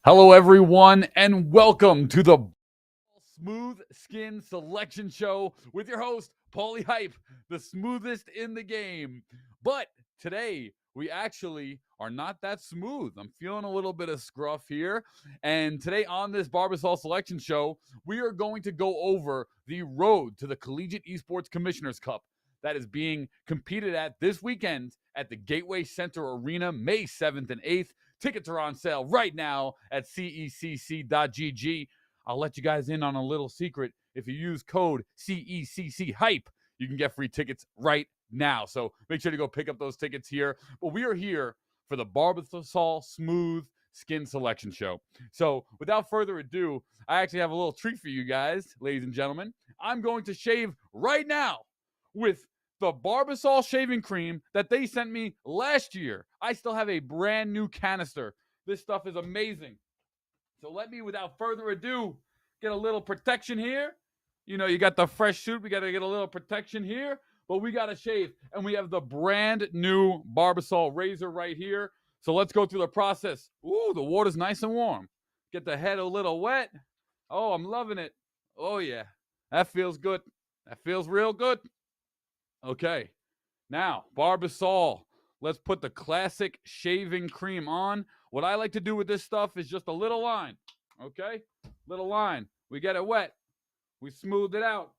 Hello, everyone, and welcome to the Smooth Skin Selection Show with your host, Paulie Hype, the smoothest in the game. But today, we actually are not that smooth. I'm feeling a little bit of scruff here. And today on this Barbasol Selection Show, we are going to go over the road to the Collegiate Esports Commissioners Cup that is being competed at this weekend at the Gateway Center Arena, May 7th and 8th. Tickets are on sale right now at CECC.GG. I'll let you guys in on a little secret. If you use code CECC Hype, you can get free tickets right now. So make sure to go pick up those tickets here. But we are here for the Barbasol Smooth Skin Selection Show. So without further ado, I actually have a little treat for you guys, ladies and gentlemen. I'm going to shave right now with the Barbasol shaving cream that they sent me last year. I still have a brand new canister. This stuff is amazing. So let me, without further ado, get a little protection here. You know, you got the fresh suit. We got to get a little protection here, but we got to shave. And we have the brand new Barbasol Razor right here. So let's go through the process. Ooh, the water's nice and warm. Get the head a little wet. Oh, I'm loving it. Oh, yeah. That feels good. That feels real good. Okay, now, Barbasol. Let's put the classic shaving cream on. What I like to do with this stuff is just a little line, okay? Little line. We get it wet. We smooth it out.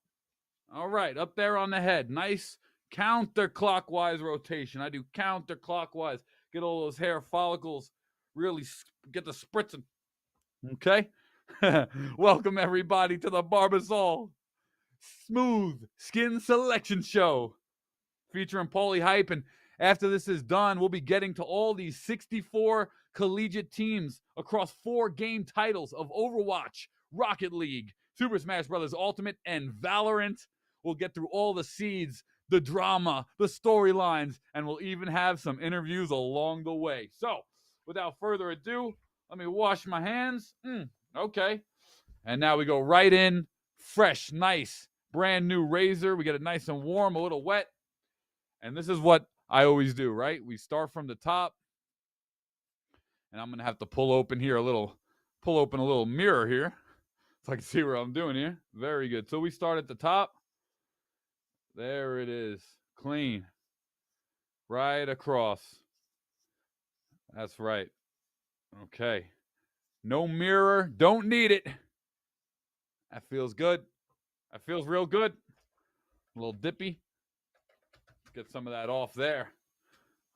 All right, up there on the head. Nice counterclockwise rotation. I do counterclockwise. Get all those hair follicles. Really get the spritzing. Okay? Welcome, everybody, to the Barbasol Smooth Skin Selection Show featuring Paulie Hype. And after this is done, we'll be getting to all these 64 collegiate teams across 4 game titles of Overwatch, Rocket League, Super Smash Bros. Ultimate, and Valorant. We'll get through all the seeds, the drama, the storylines, and we'll even have some interviews along the way. So, without further ado, let me wash my hands. Okay. And now we go right in. Fresh, nice, brand new razor. We get it nice and warm, a little wet. And this is what I always do, right? We start from the top. And I'm going to have to pull open a little mirror here so I can see what I'm doing here. Very good. So we start at the top. There it is. Clean. Right across. That's right. Okay. No mirror. Don't need it. That feels good. That feels real good. A little dippy. Let's get some of that off there.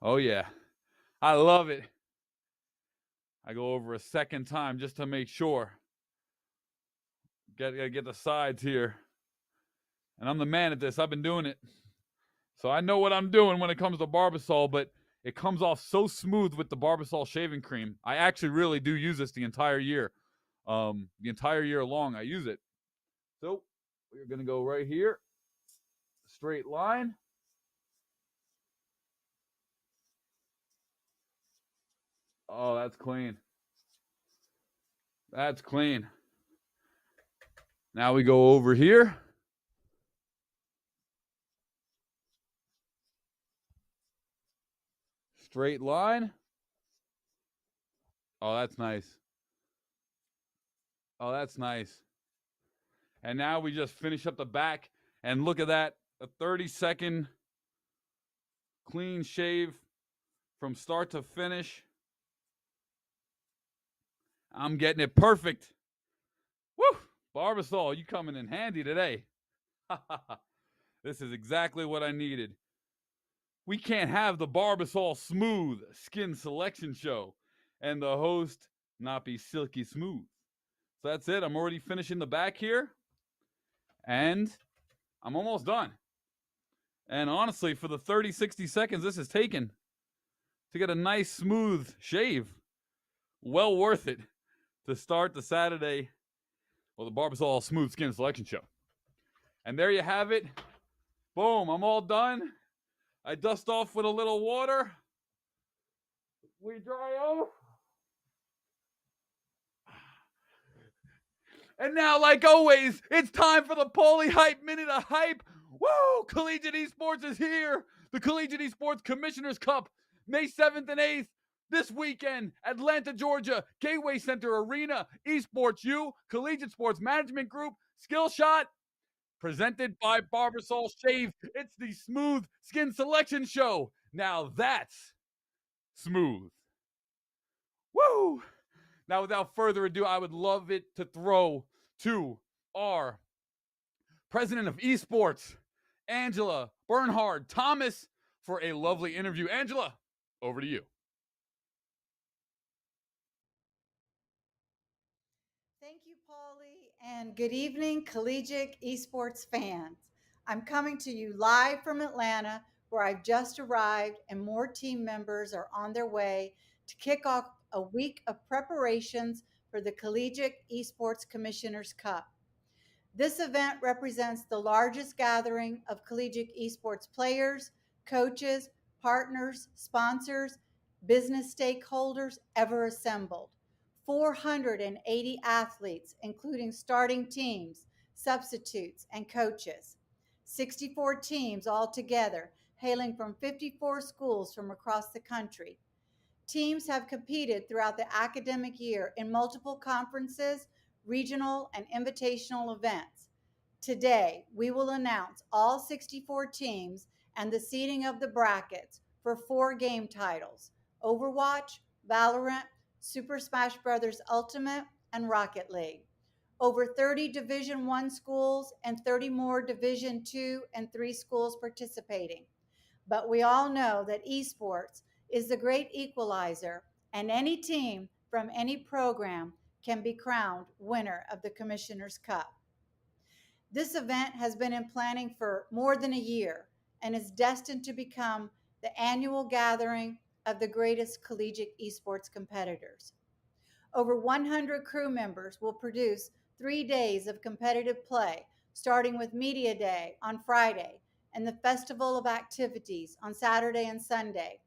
Oh, yeah. I love it. I go over a second time just to make sure. Gotta get the sides here. And I'm the man at this. I've been doing it. So I know what I'm doing when it comes to Barbasol, but it comes off so smooth with the Barbasol shaving cream. I actually really do use this the entire year. The entire year long, I use it. So we're going to go right here. Straight line. Oh, that's clean. That's clean. Now we go over here. Straight line. Oh, that's nice. Oh, that's nice. And now we just finish up the back. And look at that. A 30-second clean shave from start to finish. I'm getting it perfect. Woo! Barbasol, you coming in handy today. This is exactly what I needed. We can't have the Barbasol Smooth Skin Selection Show and the host not be silky smooth. So that's it. I'm already finishing the back here. And I'm almost done. And honestly, for the 30, 60 seconds this is taken to get a nice smooth shave, well worth it to start the Saturday, well, the Barbasol Smooth Skin Selection Show. And there you have it. Boom, I'm all done. I dust off with a little water. We dry off. And now, like always, it's time for the Paulie Hype Minute of Hype. Woo! Collegiate Esports is here. The Collegiate Esports Commissioners Cup, May 7th and 8th. This weekend, Atlanta, Georgia, Gateway Center Arena, Esports U, Collegiate Sports Management Group, Skillshot, presented by Barbasol Shave. It's the Smooth Skin Selection Show. Now that's smooth. Woo! Now, without further ado, I would love it to throw to our president of esports, Angela Bernhard Thomas, for a lovely interview. Angela, over to you. Thank you, Paulie, and good evening, collegiate esports fans. I'm coming to you live from Atlanta, where I've just arrived, and more team members are on their way to kick off a week of preparations for the Collegiate Esports Commissioners Cup. This event represents the largest gathering of collegiate esports players, coaches, partners, sponsors, business stakeholders ever assembled. 480 athletes, including starting teams, substitutes, and coaches. 64 teams altogether, hailing from 54 schools from across the country. Teams have competed throughout the academic year in multiple conferences, regional, and invitational events. Today, we will announce all 64 teams and the seeding of the brackets for 4 game titles: Overwatch, Valorant, Super Smash Bros. Ultimate, and Rocket League. Over 30 Division I schools and 30 more Division II and III schools participating. But we all know that esports is the great equalizer, and any team from any program can be crowned winner of the Commissioner's Cup. This event has been in planning for more than a year and is destined to become the annual gathering of the greatest collegiate esports competitors. Over 100 crew members will produce 3 days of competitive play, starting with Media Day on Friday and the Festival of Activities on Saturday and Sunday,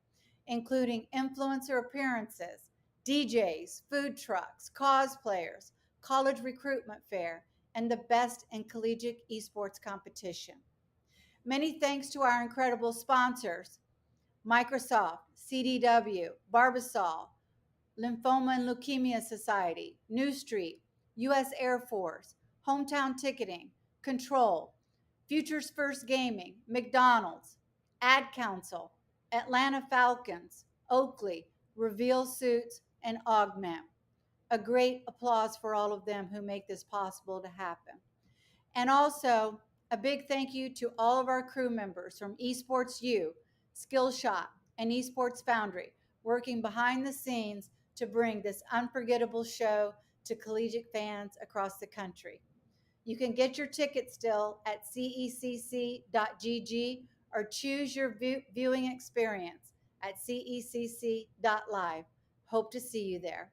including influencer appearances, DJs, food trucks, cosplayers, college recruitment fair, and the best in collegiate esports competition. Many thanks to our incredible sponsors: Microsoft, CDW, Barbasol, Lymphoma and Leukemia Society, New Street, U.S. Air Force, Hometown Ticketing, Control, Futures First Gaming, McDonald's, Ad Council, Atlanta Falcons, Oakley, Reveal Suits, and Augment. A great applause for all of them who make this possible to happen. And also, a big thank you to all of our crew members from Esports U, Skillshot, and Esports Foundry, working behind the scenes to bring this unforgettable show to collegiate fans across the country. You can get your tickets still at cecc.gg or choose your viewing experience at cecc.live. Hope to see you there.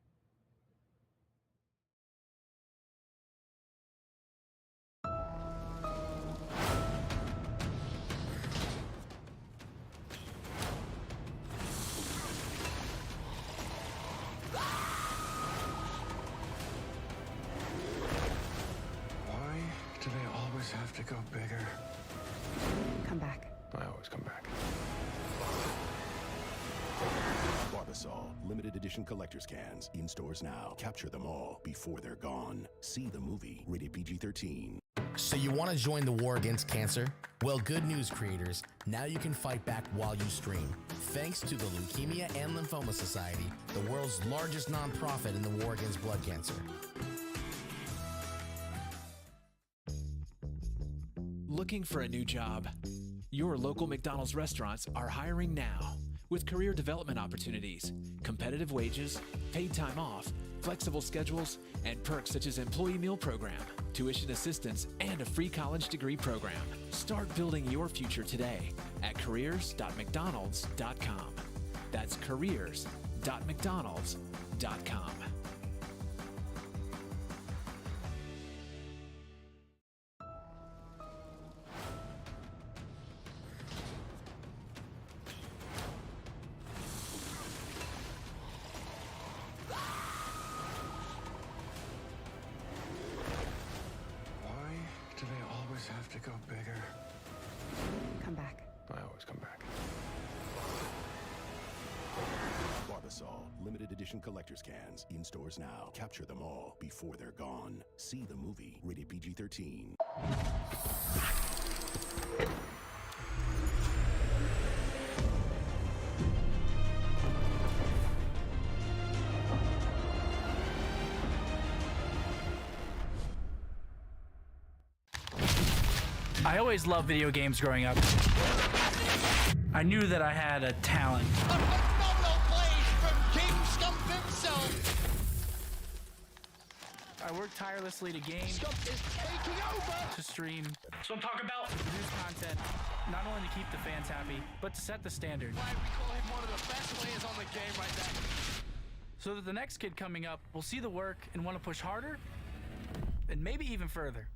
Do they always have to go bigger? Come back. I always come back. Barbasol, limited edition collector's cans. In stores now. Capture them all before they're gone. See the movie. Rated PG-13. So you want to join the war against cancer? Well, good news, creators. Now you can fight back while you stream. Thanks to the Leukemia and Lymphoma Society, the world's largest nonprofit in the war against blood cancer. Looking for a new job? Your local McDonald's restaurants are hiring now with career development opportunities, competitive wages, paid time off, flexible schedules, and perks such as employee meal program, tuition assistance, and a free college degree program. Start building your future today at careers.mcdonalds.com. That's careers.mcdonalds.com. Have to go bigger. Come back. I always come back. Barbasol, limited edition collector's cans in stores now. Capture them all before they're gone. See the movie. Rated PG-13. I always loved video games growing up. I knew that I had a talent. A phenomenal play from King Stump himself. I worked tirelessly to game, Stump is taking over. to stream. So I'm talking about produce content, not only to keep the fans happy, but to set the standard. Why we call him one of the best players on the game right now. So that the next kid coming up will see the work and want to push harder, and maybe even further.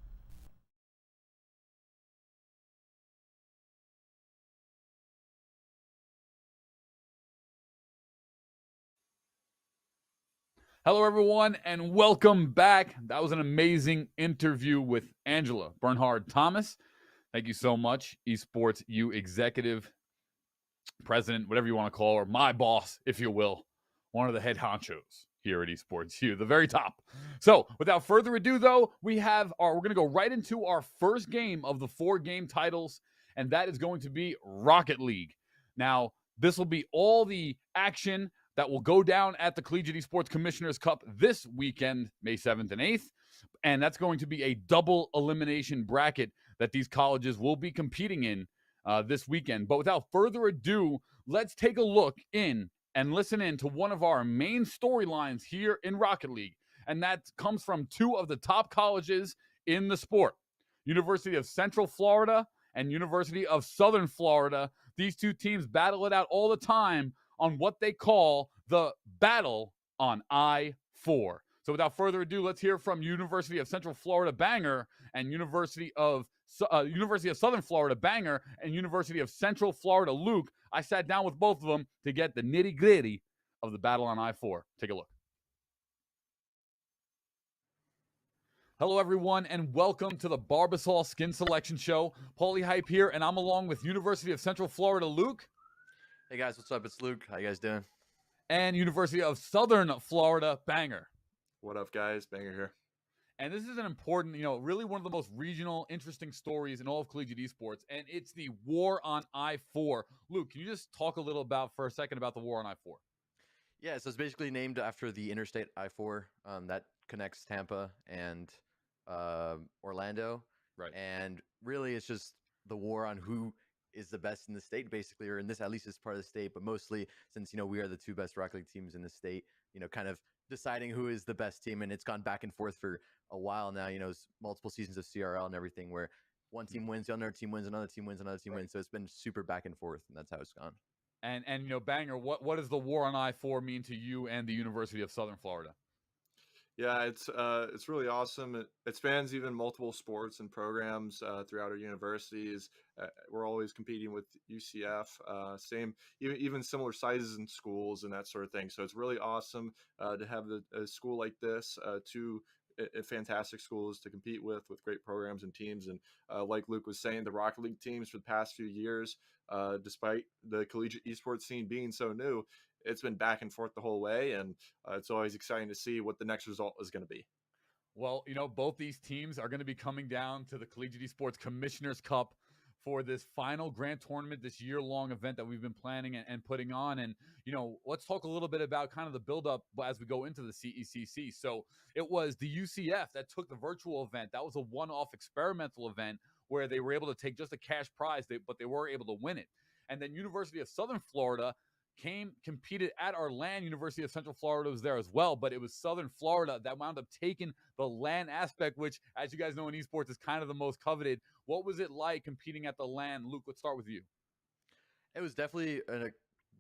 Hello, everyone, and welcome back. That was an amazing interview with Angela Bernhard Thomas. Thank you so much, Esports U Executive, President, whatever you want to call her, my boss, if you will, one of the head honchos here at Esports U, the very top. So, without further ado, though, we're going to go right into our first game of the 4-game titles, and that is going to be Rocket League. Now, this will be all the action that will go down at the Collegiate Esports Commissioners Cup this weekend, May 7th and 8th. And that's going to be a double elimination bracket that these colleges will be competing in this weekend. But without further ado, let's take a look in and listen in to one of our main storylines here in Rocket League. And that comes from two of the top colleges in the sport, University of Central Florida and University of Southern Florida. These two teams battle it out all the time on what they call the battle on I-4. So without further ado, let's hear from University of Central Florida Banger and University of Southern Florida Banger and University of Central Florida Luke. I sat down with both of them to get the nitty-gritty of the battle on I-4. Take a look. Hello, everyone, and welcome to the Barbasol Skin Selection Show. Paulie Hype here, and I'm along with University of Central Florida Luke. Hey guys, what's up? It's Luke. How you guys doing? And University of Southern Florida Banger. What up, guys? Banger here. And this is an important, really one of the most regional, interesting stories in all of collegiate esports, and it's the war on I-4. Luke, can you just talk a little for a second about the war on I-4? Yeah, so it's basically named after the interstate I-4 that connects Tampa and Orlando. Right. And really, it's just the war on who is the best in the state, basically, or in this, at least as part of the state, but mostly since, we are the two best Rocket League teams in the state, kind of deciding who is the best team. And it's gone back and forth for a while now, multiple seasons of CRL and everything where one team wins, the other team wins, another team wins, another team wins. So it's been super back and forth, and that's how it's gone. And Banger, what does the war on I-4 mean to you and the University of Southern Florida? Yeah, it's really awesome. It spans even multiple sports and programs throughout our universities. We're always competing with UCF, even similar sizes in schools and that sort of thing. So it's really awesome to have a school like this, two fantastic schools to compete with great programs and teams. And like Luke was saying, the Rocket League teams for the past few years, despite the collegiate esports scene being so new, it's been back and forth the whole way, and it's always exciting to see what the next result is going to be. Well, both these teams are going to be coming down to the Collegiate Esports Commissioners Cup for this final grand tournament, this year-long event that we've been planning and putting on. And, let's talk a little bit about kind of the build-up as we go into the CECC. So it was the UCF that took the virtual event. That was a one-off experimental event where they were able to take just a cash prize, but they were able to win it. And then University of Southern Florida competed at our LAN. University of Central Florida was there as well, but it was Southern Florida that wound up taking the LAN aspect, which, as you guys know, in esports is kind of the most coveted. What was it like competing at the LAN? Luke, let's start with you. It was definitely a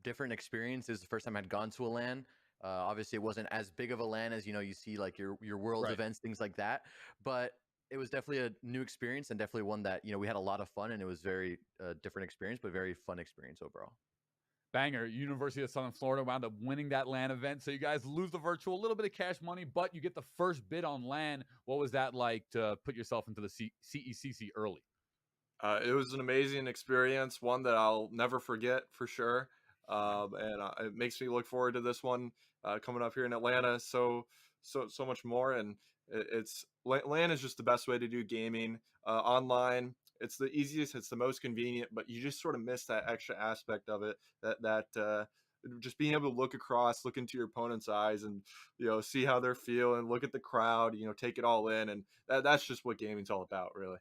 different experience. It was the first time I'd gone to a LAN. Obviously, it wasn't as big of a LAN as, you see like your Worlds events, things like that. But it was definitely a new experience and definitely one that, we had a lot of fun, and it was very different experience, but very fun experience overall. Banger, University of Southern Florida wound up winning that LAN event. So you guys lose the virtual, a little bit of cash money, but you get the first bid on LAN. What was that like to put yourself into the CECC early? It was an amazing experience, one that I'll never forget for sure. and it makes me look forward to this one coming up here in Atlanta. So much more, and LAN is just the best way to do gaming online. It's the easiest, it's the most convenient, but you just sort of miss that extra aspect of it, that just being able to look across, look into your opponent's eyes, and see how they're feeling, look at the crowd, take it all in, and that's just what gaming's all about, really.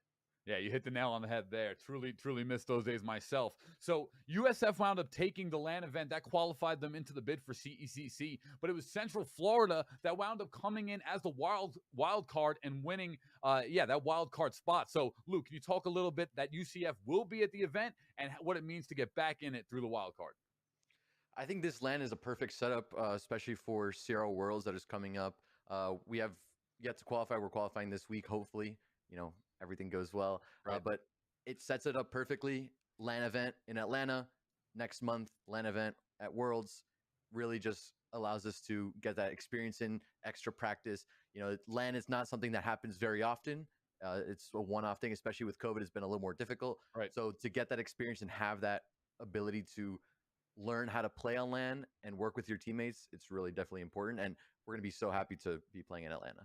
Yeah, you hit the nail on the head there. Truly missed those days myself. So USF wound up taking the LAN event. That qualified them into the bid for CECC, but it was Central Florida that wound up coming in as the wild card and winning that wild card spot. So Luke, can you talk a little bit that UCF will be at the event and what it means to get back in it through the wild card? I think this LAN is a perfect setup, especially for Sierra Worlds that is coming up. We have yet to qualify. We're qualifying this week, hopefully. Everything goes well. Right. But it sets it up perfectly. LAN event in Atlanta next month. LAN event at Worlds really just allows us to get that experience in, extra practice. LAN is not something that happens very often. It's a one-off thing, especially with COVID. It's been a little more difficult. Right. So to get that experience and have that ability to learn how to play on LAN and work with your teammates, it's really definitely important. And we're going to be so happy to be playing in Atlanta.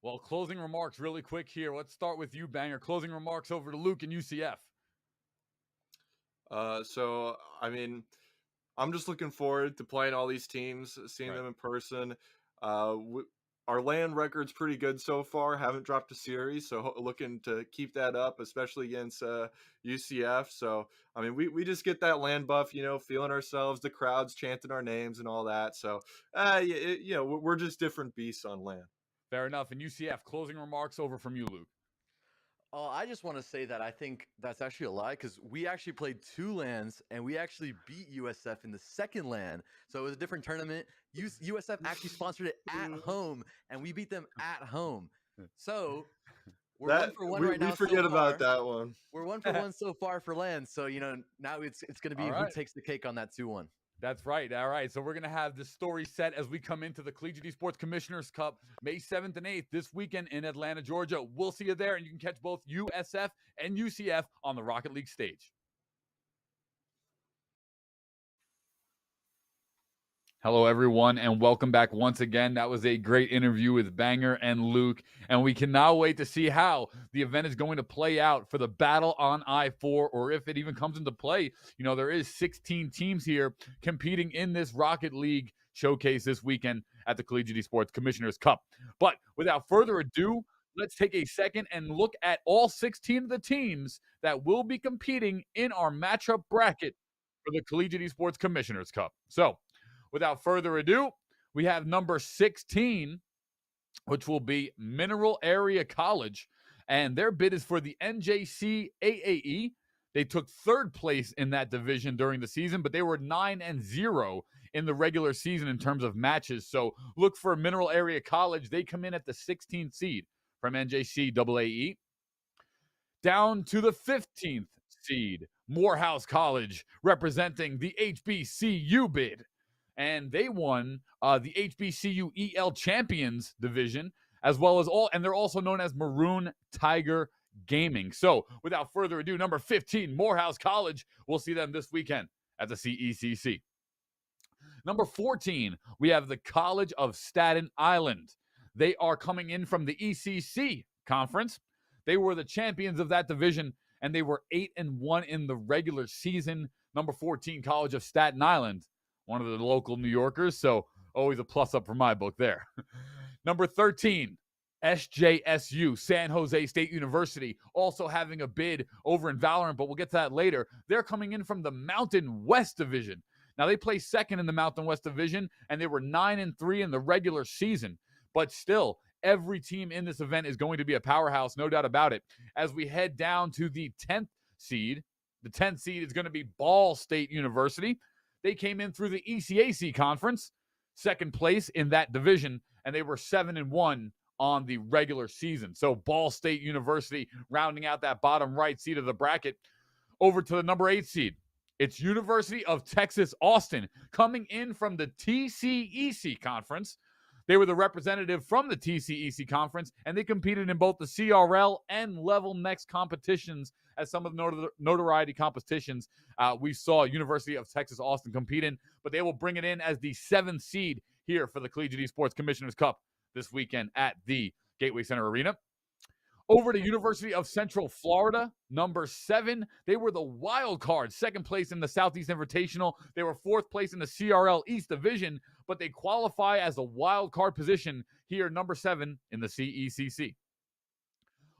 Well, closing remarks really quick here. Let's start with you, Banger. Closing remarks over to Luke and UCF. So, I mean, I'm just looking forward to playing all these teams, seeing them in person. Our LAN record's pretty good so far. Haven't dropped a series, so looking to keep that up, especially against UCF. So, I mean, we just get that LAN buff, feeling ourselves, the crowds chanting our names and all that. So, we're just different beasts on LAN. Fair enough. And UCF, closing remarks over from you, Luke. Oh, I just want to say that I think that's actually a lie because we actually played 2 LANs and we actually beat USF in the second LAN. So it was a different tournament. USF actually sponsored it at home and we beat them at home. So we're 1 for 1 right now. We forget about that one. We're 1 for 1 so far for LAN. So, now it's going to be who takes the cake on that 2-1. That's right. All right. So we're going to have this story set as we come into the Collegiate Esports Commissioners Cup May 7th and 8th this weekend in Atlanta, Georgia. We'll see you there, and you can catch both USF and UCF on the Rocket League stage. Hello, everyone, and welcome back once again. That was a great interview with Banger and Luke, and we can now wait to see how the event is going to play out for the battle on I-4, or if it even comes into play. There is 16 teams here competing in this Rocket League showcase this weekend at the Collegiate Esports Commissioners Cup. But without further ado, let's take a second and look at all 16 of the teams that will be competing in our matchup bracket for the Collegiate Esports Commissioners Cup. So, without further ado, we have number 16, which will be Mineral Area College, and their bid is for the NJC AAE. They took 3rd place in that division during the season, but they were 9-0 in the regular season in terms of matches. So look for Mineral Area College. They come in at the 16th seed from NJC AAE. Down to the 15th seed, Morehouse College, representing the HBCU bid. And they won the HBCU EL Champions division, as well as and they're also known as Maroon Tiger Gaming. So, without further ado, number 15, Morehouse College. We'll see them this weekend at the CECC. Number 14, we have the College of Staten Island. They are coming in from the ECC conference. They were the champions of that division, and they were 8-1 in the regular season. Number 14, College of Staten Island, one of the local New Yorkers, so always a plus up for my book there. Number 13, SJSU, San Jose State University, also having a bid over in Valorant, but we'll get to that later. They're coming in from the Mountain West Division. Now, they placed 2nd in the Mountain West Division, and they were 9-3 in the regular season. But still, every team in this event is going to be a powerhouse, no doubt about it. As we head down to the 10th seed, the 10th seed is going to be Ball State University. They came in through the ECAC conference, 2nd place in that division, and they were 7-1 on the regular season. So Ball State University rounding out that bottom right seed of the bracket. Over to the number 8 seed. It's University of Texas Austin coming in from the TCEC conference. They were the representative from the TCEC conference, and they competed in both the CRL and Level Next competitions. As some of the notoriety competitions we saw University of Texas Austin compete in, but they will bring it in as the 7th seed here for the Collegiate Esports Commissioners Cup this weekend at the Gateway Center Arena. Over to University of Central Florida, number 7. They were the wild card, 2nd place in the Southeast Invitational. They were 4th place in the CRL East Division, but they qualify as a wild card position here, number 7 in the CECC.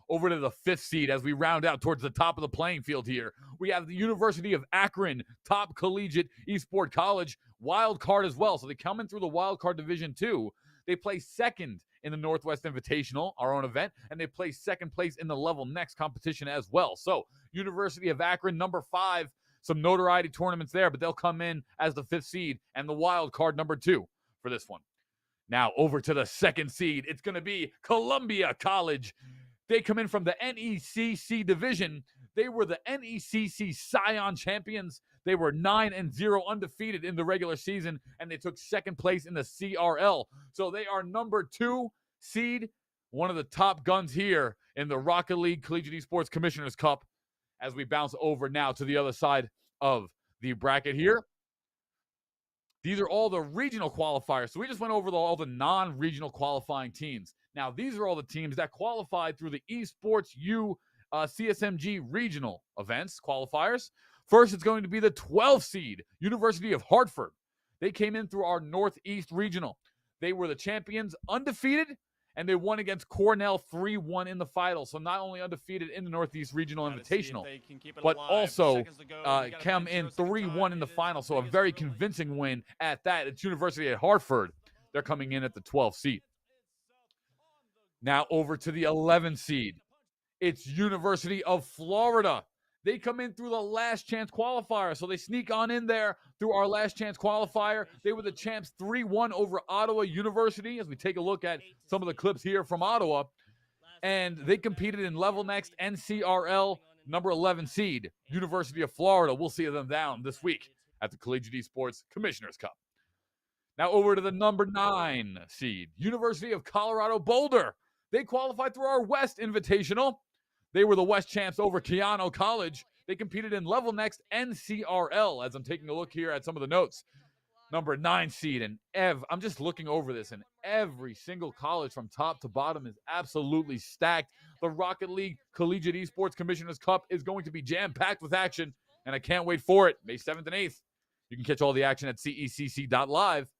Over to the 5th seed as we round out towards the top of the playing field here. We have the University of Akron, top collegiate esport college, wild card as well. So they come in through the wild card division too. They play 2nd in the Northwest Invitational, our own event, and they play 2nd place in the Level Next competition as well. So University of Akron, number 5, some notoriety tournaments there, but they'll come in as the 5th seed and the wild card number 2 for this one. Now over to the 2nd seed. It's going to be Columbia College. They come in from the NECC division. They were the NECC Scion champions. They were 9-0 undefeated in the regular season, and they took 2nd place in the CRL. So they are number 2 seed, one of the top guns here in the Rocket League Collegiate Esports Commissioners Cup. As we bounce over now to the other side of the bracket here. These are all the regional qualifiers. So we just went over all the non-regional qualifying teams. Now, these are all the teams that qualified through the Esports U CSMG regional events, qualifiers. First, it's going to be the 12th seed, University of Hartford. They came in through our Northeast regional. They were the champions, undefeated, and they won against Cornell 3-1 in the final. So not only undefeated in the Northeast Regional Invitational, but also come in 3-1 in the final. So a very convincing win at that. It's University of Hartford. They're coming in at the 12th seed. Now over to the 11th seed. It's University of Florida. They come in through the last chance qualifier. So they sneak on in there through our last chance qualifier. They were the champs 3-1 over Ottawa University, as we take a look at some of the clips here from Ottawa. And they competed in Level Next NCRL, number 11 seed, University of Florida. We'll see them down this week at the Collegiate Esports Commissioners Cup. Now over to the number 9 seed, University of Colorado Boulder. They qualified through our West Invitational. They were the West champs over Keano College. They competed in Level Next NCRL, as I'm taking a look here at some of the notes. Number 9 seed, and I'm just looking over this, and every single college from top to bottom is absolutely stacked. The Rocket League Collegiate Esports Commissioners Cup is going to be jam-packed with action, and I can't wait for it. May 7th and 8th. You can catch all the action at CECC.live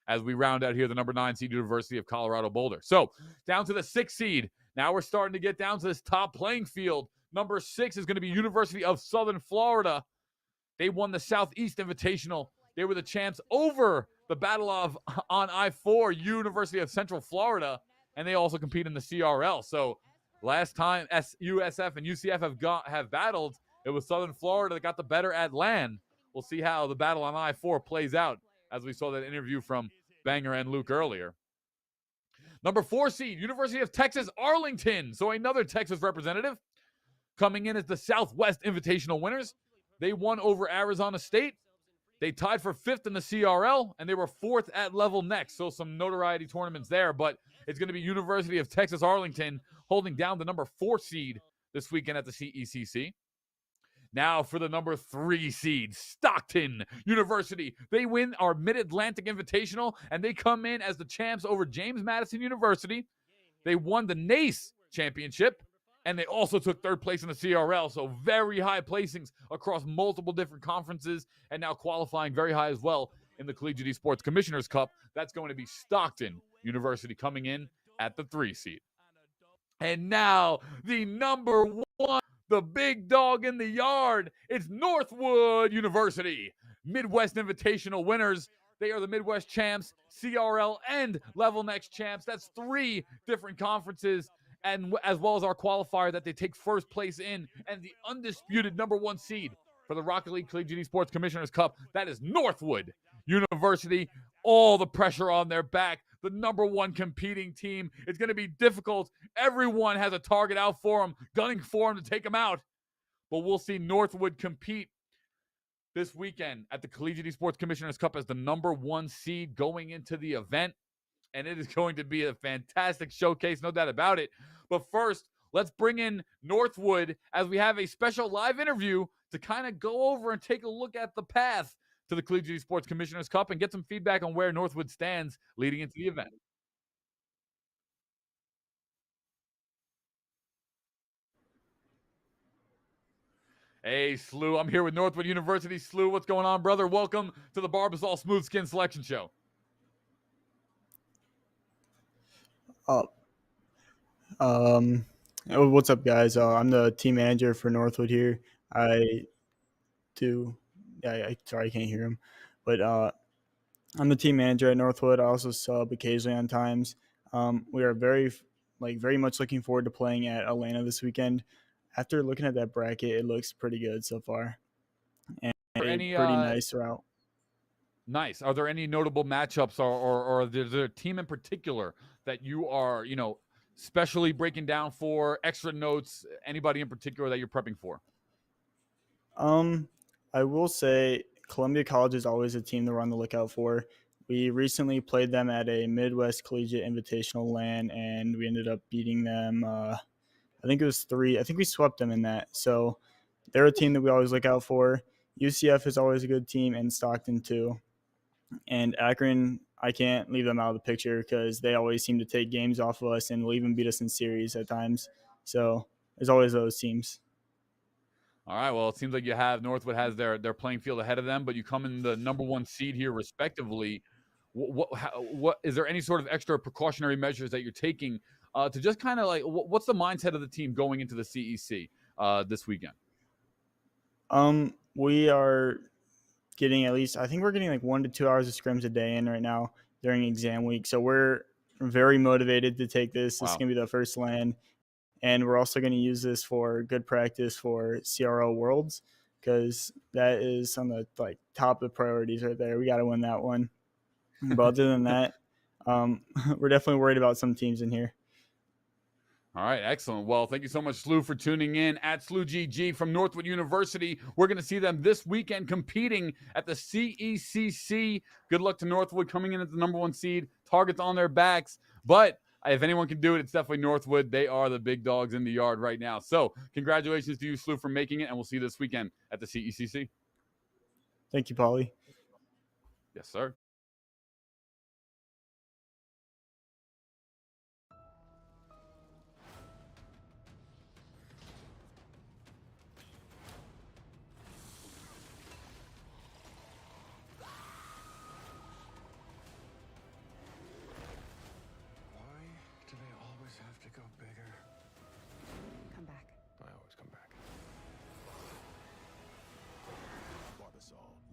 as we round out here the number 9 seed, University of Colorado Boulder. So down to the 6th seed. Now we're starting to get down to this top playing field. Number 6 is going to be University of Southern Florida. They won the Southeast Invitational. They were the champs over the Battle of on I-4, University of Central Florida, and they also compete in the CRL. So last time USF and UCF have battled, it was Southern Florida that got the better at LAN. We'll see how the battle on I-4 plays out, as we saw that interview from Banger and Luke earlier. Number 4 seed, University of Texas Arlington. So another Texas representative coming in as the Southwest Invitational winners. They won over Arizona State. They tied for 5th in the CRL, and they were 4th at Level Next. So some notoriety tournaments there, but it's going to be University of Texas Arlington holding down the number 4 seed this weekend at the CECC. Now for the number 3 seed, Stockton University. They win our Mid-Atlantic Invitational, and they come in as the champs over James Madison University. They won the NACE championship, and they also took 3rd place in the CRL. So very high placings across multiple different conferences, and now qualifying very high as well in the Collegiate Esports Commissioners Cup. That's going to be Stockton University coming in at the 3 seed. And now the number 1. The big dog in the yard. It's Northwood University. Midwest Invitational winners. They are the Midwest champs, CRL, and Level Next champs. That's 3 different conferences, and as well as our qualifier that they take 1st place in, and the undisputed number 1 seed for the Rocket League Collegiate Esports Commissioners Cup. That is Northwood University. All the pressure on their back. The number 1 competing team. It's going to be difficult. Everyone has a target out for them, gunning for them to take them out. But we'll see Northwood compete this weekend at the Collegiate Esports Commissioners Cup as the number 1 seed going into the event. and it is going to be a fantastic showcase, no doubt about it. But first, let's bring in Northwood as we have a special live interview to kind of go over and take a look at the path to the Collegiate Sports Commissioners Cup and get some feedback on where Northwood stands leading into the event. Hey, Sjsu, I'm here with Northwood University. Sjsu, what's going on, brother? Welcome to the Barbasol Smooth Skin Selection Show. What's up, guys? I'm the team manager for Northwood here. Sorry, I can't hear him, but I'm the team manager at Northwood. I also sub occasionally on times. We are very much looking forward to playing at Atlanta this weekend. After looking at that bracket, it looks pretty good so far, and pretty nice route. Nice. Are there any notable matchups or is there a team in particular that you are, specially breaking down for, extra notes, anybody in particular that you're prepping for? I will say Columbia College is always a team that we're on the lookout for. We recently played them at a Midwest Collegiate Invitational LAN, and we ended up beating them. I think it was 3. I think we swept them in that. So they're a team that we always look out for. UCF is always a good team, and Stockton too. And Akron, I can't leave them out of the picture because they always seem to take games off of us and will even beat us in series at times. So there's always those teams. All right, well, it seems like you have Northwood has their playing field ahead of them, but you come in the number 1 seed here respectively. What is there any sort of extra precautionary measures that you're taking to just kind of what's the mindset of the team going into the CEC this weekend? We are getting I think we're getting 1 to 2 hours of scrims a day in right now during exam week. So we're very motivated to take this. This is going to be the first LAN. And we're also going to use this for good practice for CRO Worlds because that is on the top of priorities right there. We got to win that one. But other than that, we're definitely worried about some teams in here. All right, excellent. Well, thank you so much, Sjsu, for tuning in. At SluGG from Northwood University. We're going to see them this weekend competing at the CECC. Good luck to Northwood coming in at the number 1 seed. Targets on their backs. But if anyone can do it, it's definitely Northwood. They are the big dogs in the yard right now. So congratulations to you, Sjsu, for making it, and we'll see you this weekend at the CECC. Thank you, Paulie. Yes, sir.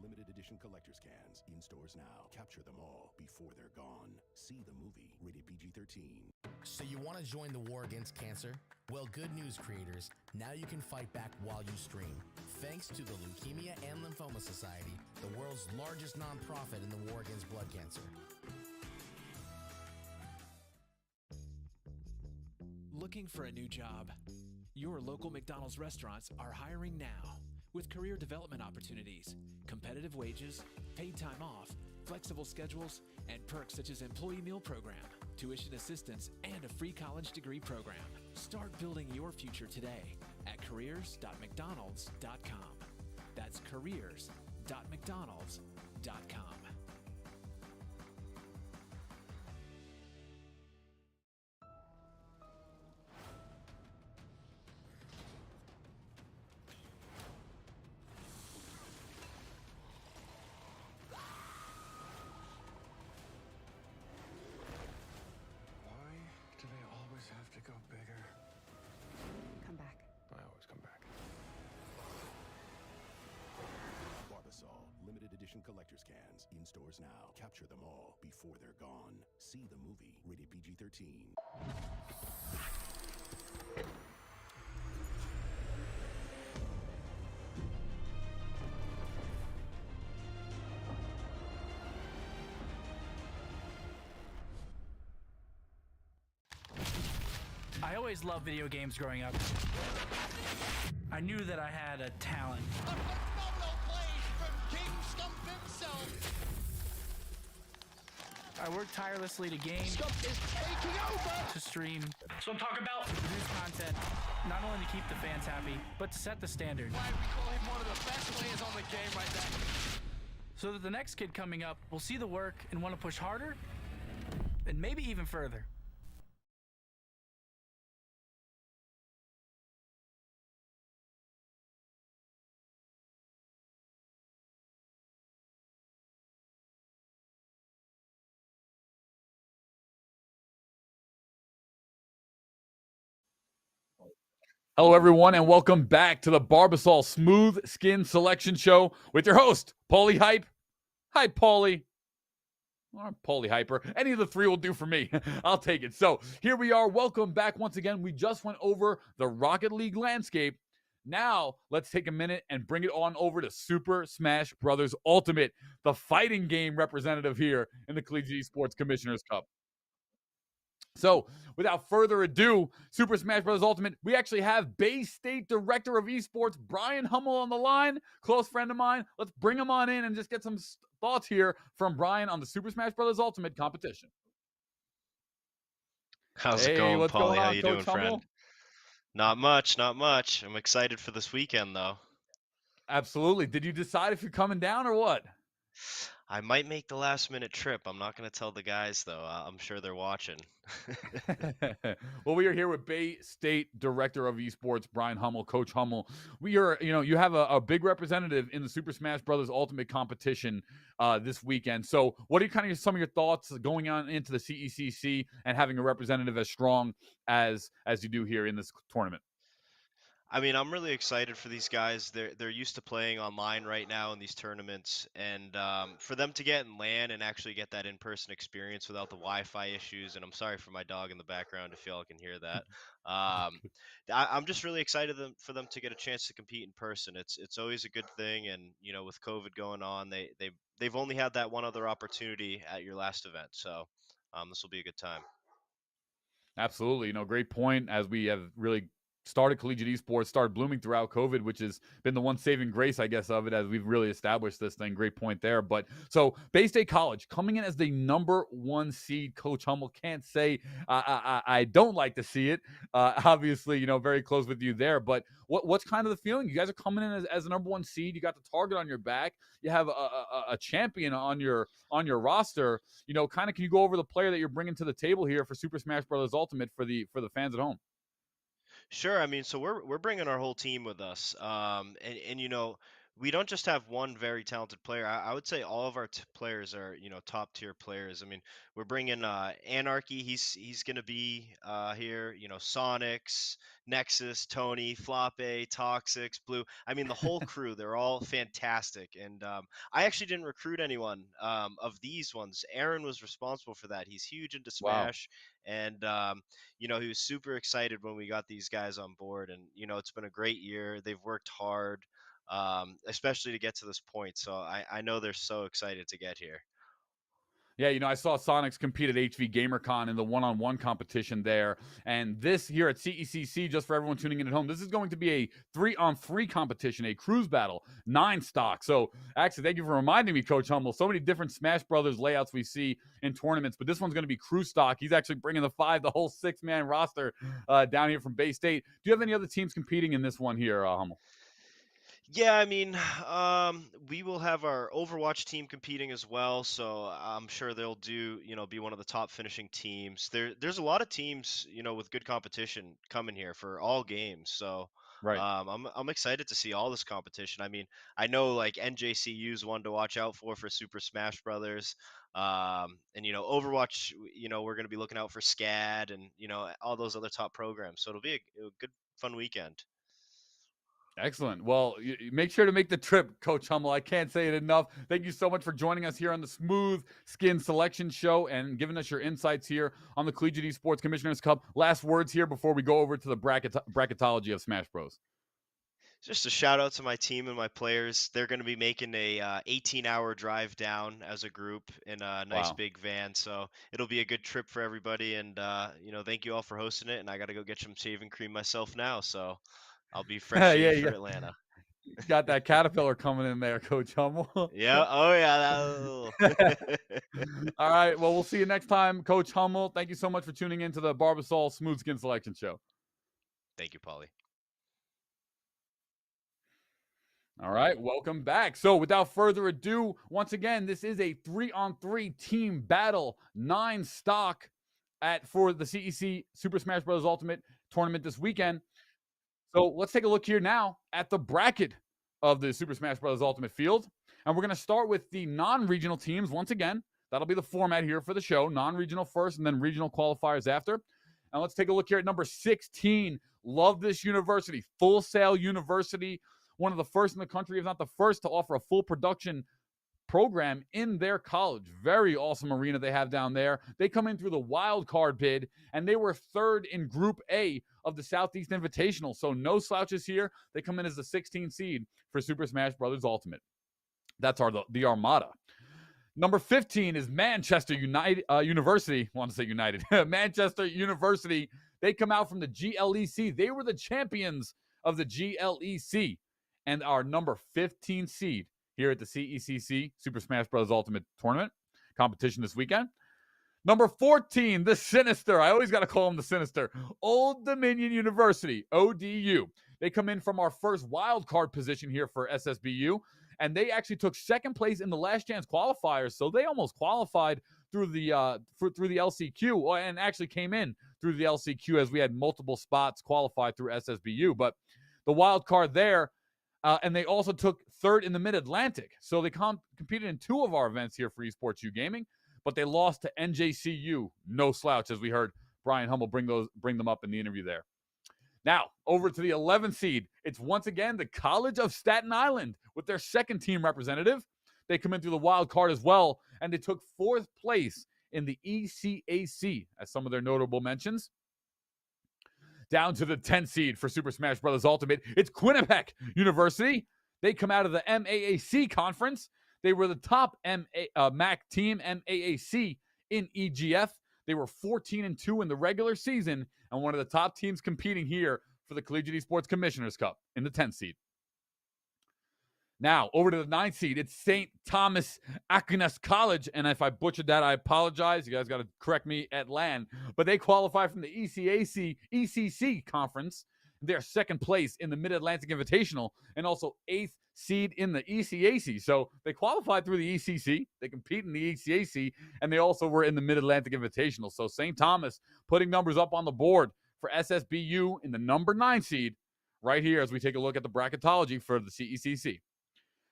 Limited edition collector's cans in stores now. Capture them all before they're gone. See the movie. Rated PG-13. So you want to join the war against cancer? Well, good news, creators. Now you can fight back while you stream. Thanks to the Leukemia and Lymphoma Society, the world's largest nonprofit in the war against blood cancer. Looking for a new job? Your local McDonald's restaurants are hiring now. With career development opportunities, competitive wages, paid time off, flexible schedules, and perks such as employee meal program, tuition assistance, and a free college degree program. Start building your future today at careers.mcdonalds.com. That's careers.mcdonalds.com. Limited edition collector's cans in stores now. Capture them all before they're gone. See the movie. Rated PG-13. I always loved video games growing up. I knew that I had a talent. A phenomenal play from King Stump himself. I work tirelessly to game, to stream, So I'm talking about. to produce content, not only to keep the fans happy, but to set the standard. Why we call him one of the best players on the game right now. So that the next kid coming up will see the work and want to push harder and maybe even further. Hello, everyone, and welcome back to the Barbasol Smooth Skin Selection Show with your host, Paulie Hype. Hi, Paulie. Or Paulie Hyper. Any of the three will do for me. I'll take it. So here we are. Welcome back once again. We just went over the Rocket League landscape. Now, let's take a minute and bring it on over to Super Smash Bros. Ultimate, the fighting game representative here in the Collegiate Esports Commissioners Cup. So, without further ado, Super Smash Bros. Ultimate, we actually have Bay State Director of Esports, Brian Hummel, on the line. Close friend of mine. Let's bring him on in and just get some thoughts here from Brian on the Super Smash Bros. Ultimate competition. How's it going, what's Paulie? going How on, you Coach doing, Hummel? friend? Not much, not much. I'm excited for this weekend, though. Absolutely. Did you decide if you're coming down or what? I might make the last-minute trip. I'm not going to tell the guys, though. I'm sure they're watching. Well, we are here with Bay State Director of Esports, Brian Hummel, Coach Hummel. We are, you have a big representative in the Super Smash Bros. Ultimate competition this weekend. So what are kind of some of your thoughts going on into the CECC and having a representative as strong as you do here in this tournament? I mean, I'm really excited for these guys. They're used to playing online right now in these tournaments, and for them to get in LAN and actually get that in-person experience without the Wi-Fi issues. And I'm sorry for my dog in the background if y'all can hear that. I'm just really excited for them to get a chance to compete in person. It's always a good thing, and with COVID going on, they've only had that one other opportunity at your last event. So this will be a good time. Absolutely. Great point. As we have really started collegiate esports, started blooming throughout COVID, which has been the one saving grace, I guess, of it as we've really established this thing. Great point there. But so Bay State College coming in as the #1 seed. Coach Hummel, can't say I don't like to see it. Obviously, very close with you there. But what's kind of the feeling? You guys are coming in as the #1 seed. You got the target on your back. You have a champion on your roster. Kind of, can you go over the player that you're bringing to the table here for Super Smash Bros. Ultimate for the fans at home? Sure. I mean, so we're bringing our whole team with us, and we don't just have one very talented player. I would say all of our players are top tier players. I mean, we're bringing Anarchy. He's gonna be here. Sonics, Nexus, Tony, Floppe, Toxics, Blue. I mean, the whole crew. They're all fantastic. And I actually didn't recruit anyone of these ones. Aaron was responsible for that. He's huge into Wow. Smash, and he was super excited when we got these guys on board. And it's been a great year. They've worked hard, especially to get to this point. So I know they're so excited to get here. Yeah, I saw Sonics compete at HV GamerCon in the one-on-one competition there. And this here at CECC, just for everyone tuning in at home, this is going to be a 3-on-3 competition, a cruise battle, 9 stock. So actually, thank you for reminding me, Coach Hummel. So many different Smash Brothers layouts we see in tournaments, but this one's going to be crew stock. He's actually bringing the whole 6-man roster down here from Bay State. Do you have any other teams competing in this one here, Hummel? Yeah, I mean, we will have our Overwatch team competing as well, so I'm sure they'll be one of the top finishing teams. There's a lot of teams, with good competition coming here for all games. So, right. I'm excited to see all this competition. I mean, I know like NJCU is one to watch out for Super Smash Brothers. And Overwatch, we're going to be looking out for SCAD and all those other top programs. So it'll be a good fun weekend. Excellent. Well, make sure to make the trip, Coach Hummel. I can't say it enough. Thank you so much for joining us here on the Smooth Skin Selection Show and giving us your insights here on the Collegiate Esports Commissioners Cup. Last words here before we go over to the bracketology of Smash Bros. Just a shout out to my team and my players. They're going to be making a 18-hour drive down as a group in a nice big van. So it'll be a good trip for everybody. And, thank you all for hosting it. And I got to go get some shaving cream myself now. So I'll be fresh shaved for Atlanta. Got that caterpillar coming in there, Coach Hummel. Yeah. Oh yeah. All right. Well, we'll see you next time, Coach Hummel. Thank you so much for tuning in to the Barbasol Smooth Skin Selection Show. Thank you, Paulie. All right, welcome back. So without further ado, once again, this is a 3-on-3 team battle, 9 stock for the CEC Super Smash Bros. Ultimate tournament this weekend. So let's take a look here now at the bracket of the Super Smash Bros. Ultimate field. And we're going to start with the non-regional teams once again. That'll be the format here for the show. Non-regional first and then regional qualifiers after. And let's take a look here at number 16. Love this university. Full Sail University. One of the first in the country, if not the first, to offer a full production program in their college. Very awesome arena they have down there. They come in through the wild card bid, and they were third in Group A of the Southeast Invitational. So no slouches here. They come in as the 16th seed for Super Smash Bros. Ultimate. That's the Armada. Number 15 is Manchester University. I want to say United. Manchester University. They come out from the GLEC. They were the champions of the GLEC and our number 15 seed here at the CECC Super Smash Bros. Ultimate Tournament competition this weekend. Number 14, the Sinister. I always got to call them the Sinister. Old Dominion University, ODU. They come in from our first wild card position here for SSBU, and they actually took second place in the last chance qualifiers, so they almost qualified through the through the LCQ, and actually came in through the LCQ as we had multiple spots qualified through SSBU. But the wild card there, and they also took third in the Mid-Atlantic. So they competed in 2 of our events here for Esports U Gaming, but they lost to NJCU. No slouch, as we heard Brian Hummel bring them up in the interview there. Now, over to the 11th seed. It's once again the College of Staten Island with their second team representative. They come in through the wild card as well, and they took 4th place in the ECAC as some of their notable mentions. Down to the 10th seed for Super Smash Bros. Ultimate, it's Quinnipec University. They come out of the MAAC conference. They were the top MAC team, MAAC, in EGF. They were 14-2 in the regular season and one of the top teams competing here for the Collegiate Esports Commissioners Cup in the 10th seed. Now, over to the 9th seed, it's St. Thomas Aquinas College. And if I butchered that, I apologize. You guys got to correct me at LAN. But they qualify from the ECC conference. They're second place in the Mid-Atlantic Invitational and also 8th seed in the ECAC. So they qualified through the ECC. They compete in the ECAC, and they also were in the Mid-Atlantic Invitational. So St. Thomas putting numbers up on the board for SSBU in the number 9 seed right here as we take a look at the bracketology for the CECC.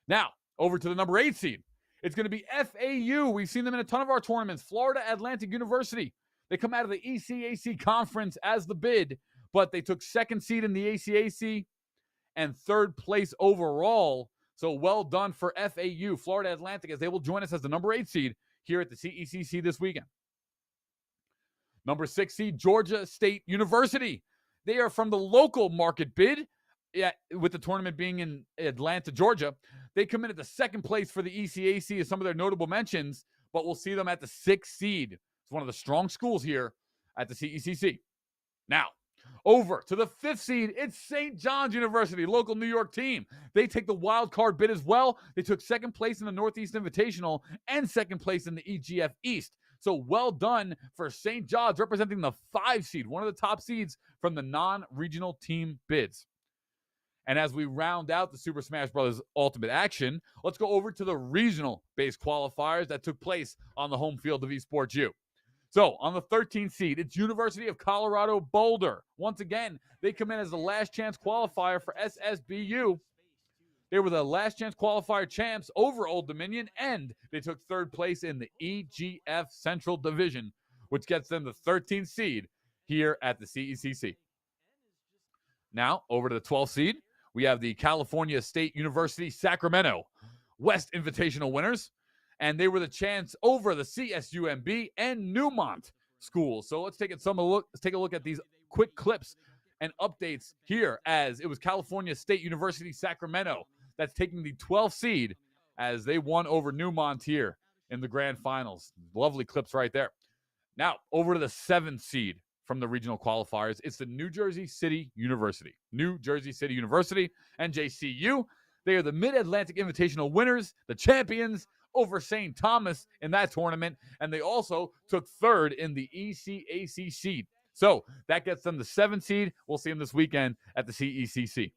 Now, over to the number 8 seed. It's going to be FAU. We've seen them in a ton of our tournaments. Florida Atlantic University. They come out of the ECAC conference as the bid, but they took second seed in the ACAC and third place overall. So well done for FAU, Florida Atlantic, as they will join us as the number 8 seed here at the CECC this weekend. Number 6 seed, Georgia State University. They are from the local market bid, with the tournament being in Atlanta, Georgia. They come in at the second place for the ECAC as some of their notable mentions, but we'll see them at the 6th seed. It's one of the strong schools here at the CECC. Now, over to the 5th seed, it's St. John's University, local New York team. They take the wild card bid as well. They took second place in the Northeast Invitational and second place in the EGF East. So well done for St. John's, representing the 5 seed, one of the top seeds from the non-regional team bids. And as we round out the Super Smash Bros. Ultimate action, let's go over to the regional-based qualifiers that took place on the home field of Esports U. So, on the 13th seed, it's University of Colorado Boulder. Once again, they come in as the last chance qualifier for SSBU. They were the last chance qualifier champs over Old Dominion, and they took third place in the EGF Central Division, which gets them the 13th seed here at the CECC. Now, over to the 12th seed, we have the California State University Sacramento West Invitational winners, and they were the chance over the CSUMB and Newmont schools. So let's take a look at these quick clips and updates here, as it was California State University Sacramento that's taking the 12th seed as they won over Newmont here in the grand finals. Lovely clips right there. Now, over to the 7th seed from the regional qualifiers. It's the New Jersey City University, NJCU. They are the Mid-Atlantic Invitational winners, the champions over St. Thomas in that tournament, and they also took third in the ECAC seed. So that gets them the 7th seed. We'll see them this weekend at the CECC.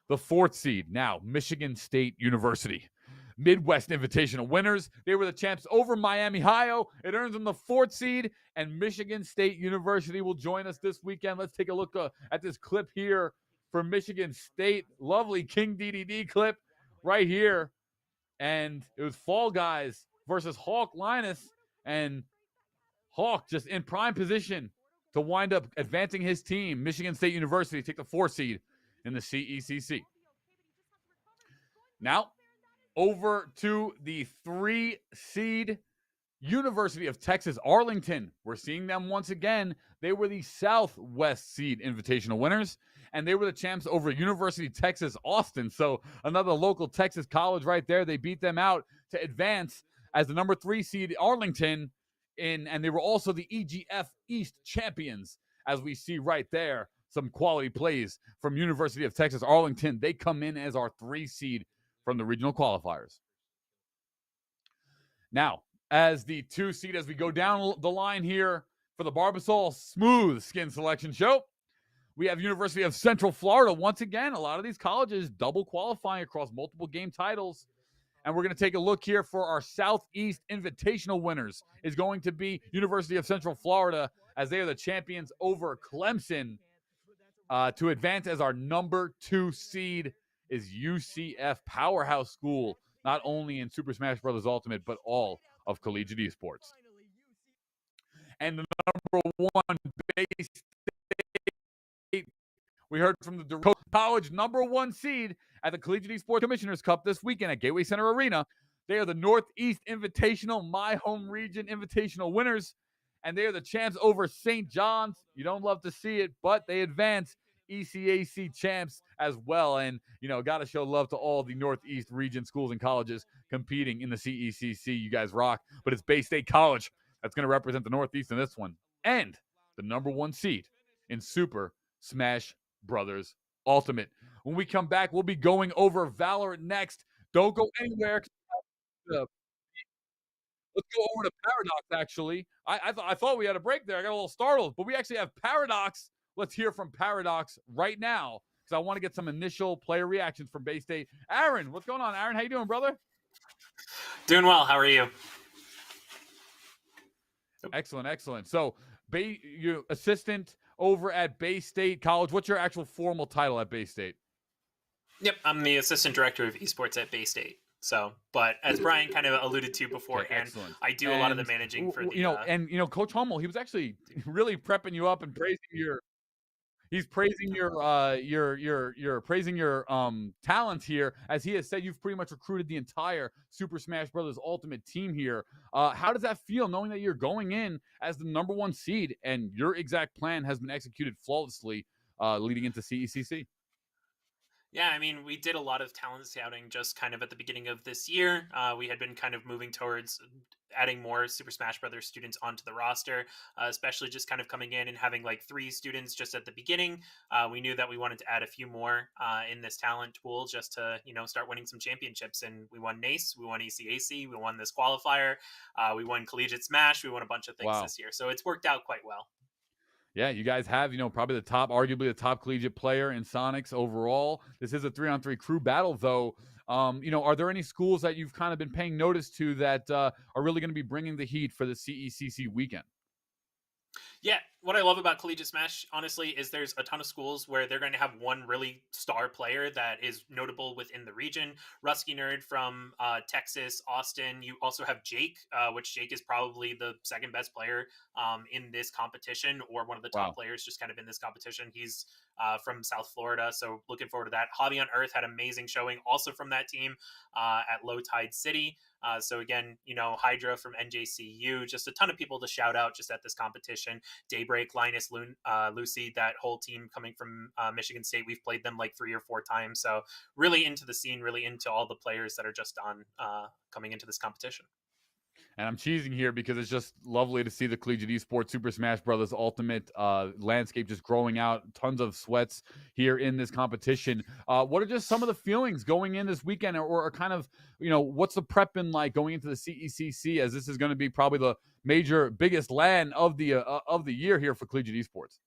The 4th seed, now Michigan State University. Midwest Invitational winners. They were the champs over Miami, Ohio. It earns them the 4th seed, and Michigan State University will join us this weekend. Let's take a look at this clip here for Michigan State. Lovely King DDD clip right here. And it was Fall Guys versus Hawk Linus, and Hawk just in prime position to wind up advancing his team, Michigan State University, take the 4th seed in the CECC. Now, over to the 3 seed University of Texas Arlington. We're seeing them once again. They were the Southwest seed invitational winners, and they were the champs over University of Texas Austin. So another local Texas college right there. They beat them out to advance as the number 3 seed Arlington, and they were also the EGF East champions, as we see right there. Some quality plays from University of Texas Arlington. They come in as our 3 seed from the regional qualifiers. Now, as the 2 seed, as we go down the line here for the Barbasol Smooth Skin Selection Show, we have University of Central Florida. Once again, a lot of these colleges double qualifying across multiple game titles. And we're going to take a look here for our Southeast Invitational winners. Is going to be University of Central Florida, as they are the champions over Clemson. To advance as our number 2 seed is UCF Powerhouse School, not only in Super Smash Bros. Ultimate, but all of collegiate esports. And the number 1 base state, we heard from the college number 1 seed at the Collegiate Esports Commissioners Cup this weekend at Gateway Center Arena. They are the Northeast Invitational, my home region invitational winners, and they are the champs over St. John's. You don't love to see it, but they advance ECAC champs as well. And, got to show love to all the Northeast region schools and colleges competing in the CECC. You guys rock. But it's Bay State College that's going to represent the Northeast in this one. And the number 1 seed in Super Smash Brothers Ultimate. When we come back, we'll be going over Valorant next. Don't go anywhere. Let's go over to Paradox, actually. I thought we had a break there. I got a little startled, but we actually have Paradox. Let's hear from Paradox right now, because I want to get some initial player reactions from Bay State. Aaron, what's going on, Aaron? How you doing, brother? Doing well. How are you? Excellent, excellent. So, you're assistant over at Bay State College. What's your actual formal title at Bay State? Yep, I'm the assistant director of esports at Bay State. So, but as Brian kind of alluded to beforehand, okay, I do a lot of the managing for the. Coach Hummel, he was actually really prepping you up and praising your. He's praising your talents here, as he has said you've pretty much recruited the entire Super Smash Bros. Ultimate team here. How does that feel, knowing that you're going in as the number 1 seed and your exact plan has been executed flawlessly leading into CECC? Yeah, I mean, we did a lot of talent scouting just kind of at the beginning of this year. We had been kind of moving towards adding more Super Smash Brothers students onto the roster, especially just kind of coming in and having like 3 students just at the beginning. We knew that we wanted to add a few more in this talent pool just to, start winning some championships. And we won NACE, we won ECAC, we won this qualifier, we won Collegiate Smash, we won a bunch of things this year. So it's worked out quite well. Yeah, you guys have, probably arguably the top collegiate player in Sonics overall. This is a 3-on-3 crew battle, though. Are there any schools that you've kind of been paying notice to that are really going to be bringing the heat for the CECC weekend? Yeah, what I love about Collegiate Smash, honestly, is there's a ton of schools where they're going to have one really star player that is notable within the region. Rusky Nerd from Texas, Austin. You also have Jake, which Jake is probably the 2nd best player in this competition, or one of the top players just kind of in this competition. He's from South Florida, so looking forward to that. Hobby on Earth had amazing showing also from that team at Low Tide City. So again, Hydra from NJCU, just a ton of people to shout out just at this competition. Daybreak, Linus, Lucy, that whole team coming from Michigan State. We've played them like 3 or 4 times. So really into the scene, really into all the players that are just on coming into this competition. And I'm cheesing here because it's just lovely to see the Collegiate Esports Super Smash Brothers Ultimate landscape just growing out. Tons of sweats here in this competition. What are just some of the feelings going in this weekend, or kind of, what's the prep been like going into the CECC, as this is going to be probably the biggest LAN of the year here for Collegiate Esports?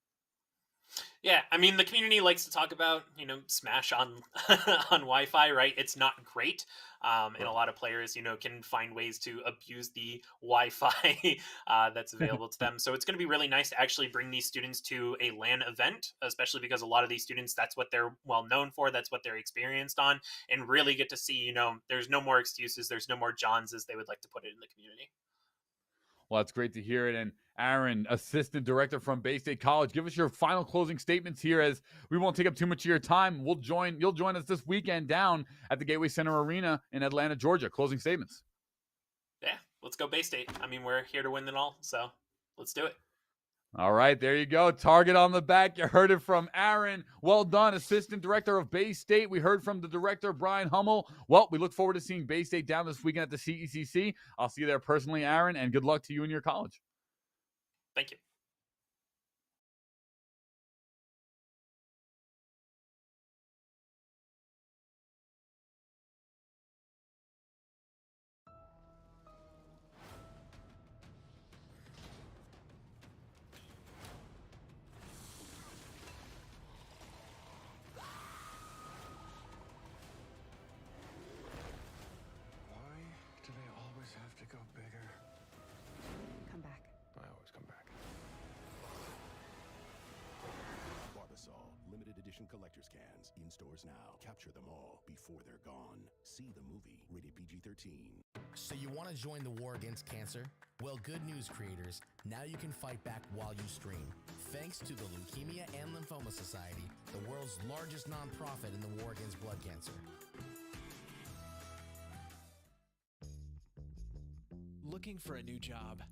Yeah, I mean, the community likes to talk about, Smash on on Wi-Fi, right? It's not great, and a lot of players, can find ways to abuse the Wi-Fi that's available to them. So it's going to be really nice to actually bring these students to a LAN event, especially because a lot of these students, that's what they're well known for, that's what they're experienced on, and really get to see, there's no more excuses, there's no more Johns, as they would like to put it in the community. Well, that's great to hear it. And Aaron, assistant director from Bay State College, give us your final closing statements here, as we won't take up too much of your time. You'll join us this weekend down at the Gateway Center Arena in Atlanta, Georgia. Closing statements. Yeah, let's go Bay State. I mean, we're here to win it all, so let's do it. All right, there you go. Target on the back. You heard it from Aaron. Well done, assistant director of Bay State. We heard from the director, Brian Hummel. Well, we look forward to seeing Bay State down this weekend at the CECC. I'll see you there personally, Aaron, and good luck to you and your college. Thank you. Do they always have to go bigger? Come back. I always come back. Barbasol, limited edition collector's cans. In stores now. Capture them all before they're gone. See the movie. Rated PG-13. So you want to join the war against cancer? Well, good news, creators. Now you can fight back while you stream. Thanks to the Leukemia and Lymphoma Society, the world's largest nonprofit in the war against blood cancer. Looking for a new job?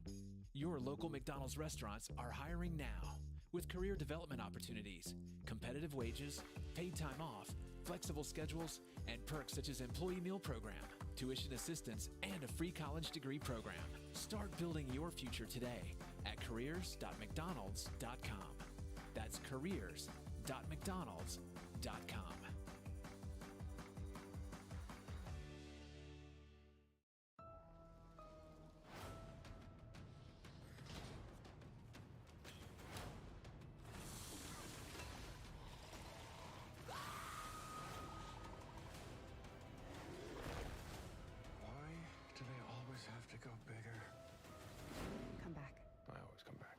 Your local McDonald's restaurants are hiring now, with career development opportunities, competitive wages, paid time off, flexible schedules, and perks such as employee meal program, tuition assistance, and a free college degree program. Start building your future today at careers.mcdonalds.com. That's careers.mcdonalds.com. Do they always have to go bigger? Come back. I always come back.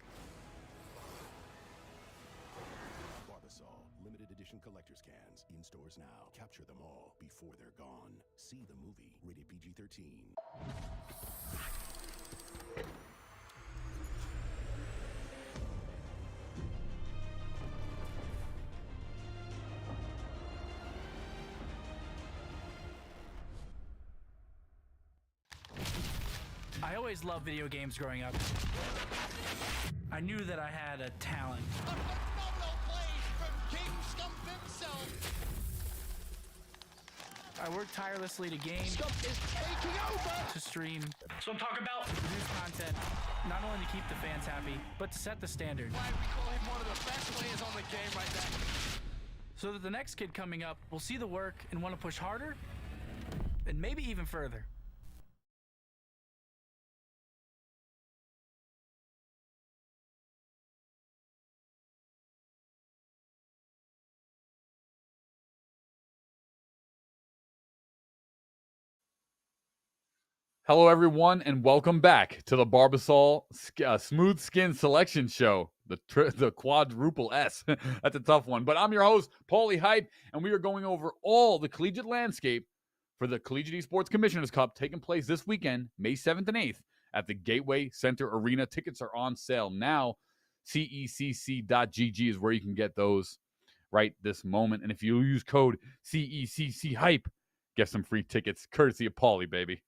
Barbasol, limited edition collector's cans. In stores now. Capture them all before they're gone. See the movie. Rated PG-13. I always loved video games growing up. I knew that I had a talent. I worked tirelessly to game, to stream, so I'm talking about produce content, not only to keep the fans happy, but to set the standard. Why we call him one of the best players on the game right now. So that the next kid coming up will see the work and want to push harder, and maybe even further. Hello, everyone, and welcome back to the Barbasol Smooth Skin Selection Show, the quadruple S. That's a tough one. But I'm your host, Paulie Hype, and we are going over all the collegiate landscape for the Collegiate Esports Commissioners Cup taking place this weekend, May 7th and 8th, at the Gateway Center Arena. Tickets are on sale now. CECC.GG is where you can get those right this moment. And if you use code CECC Hype, get some free tickets, courtesy of Paulie, baby.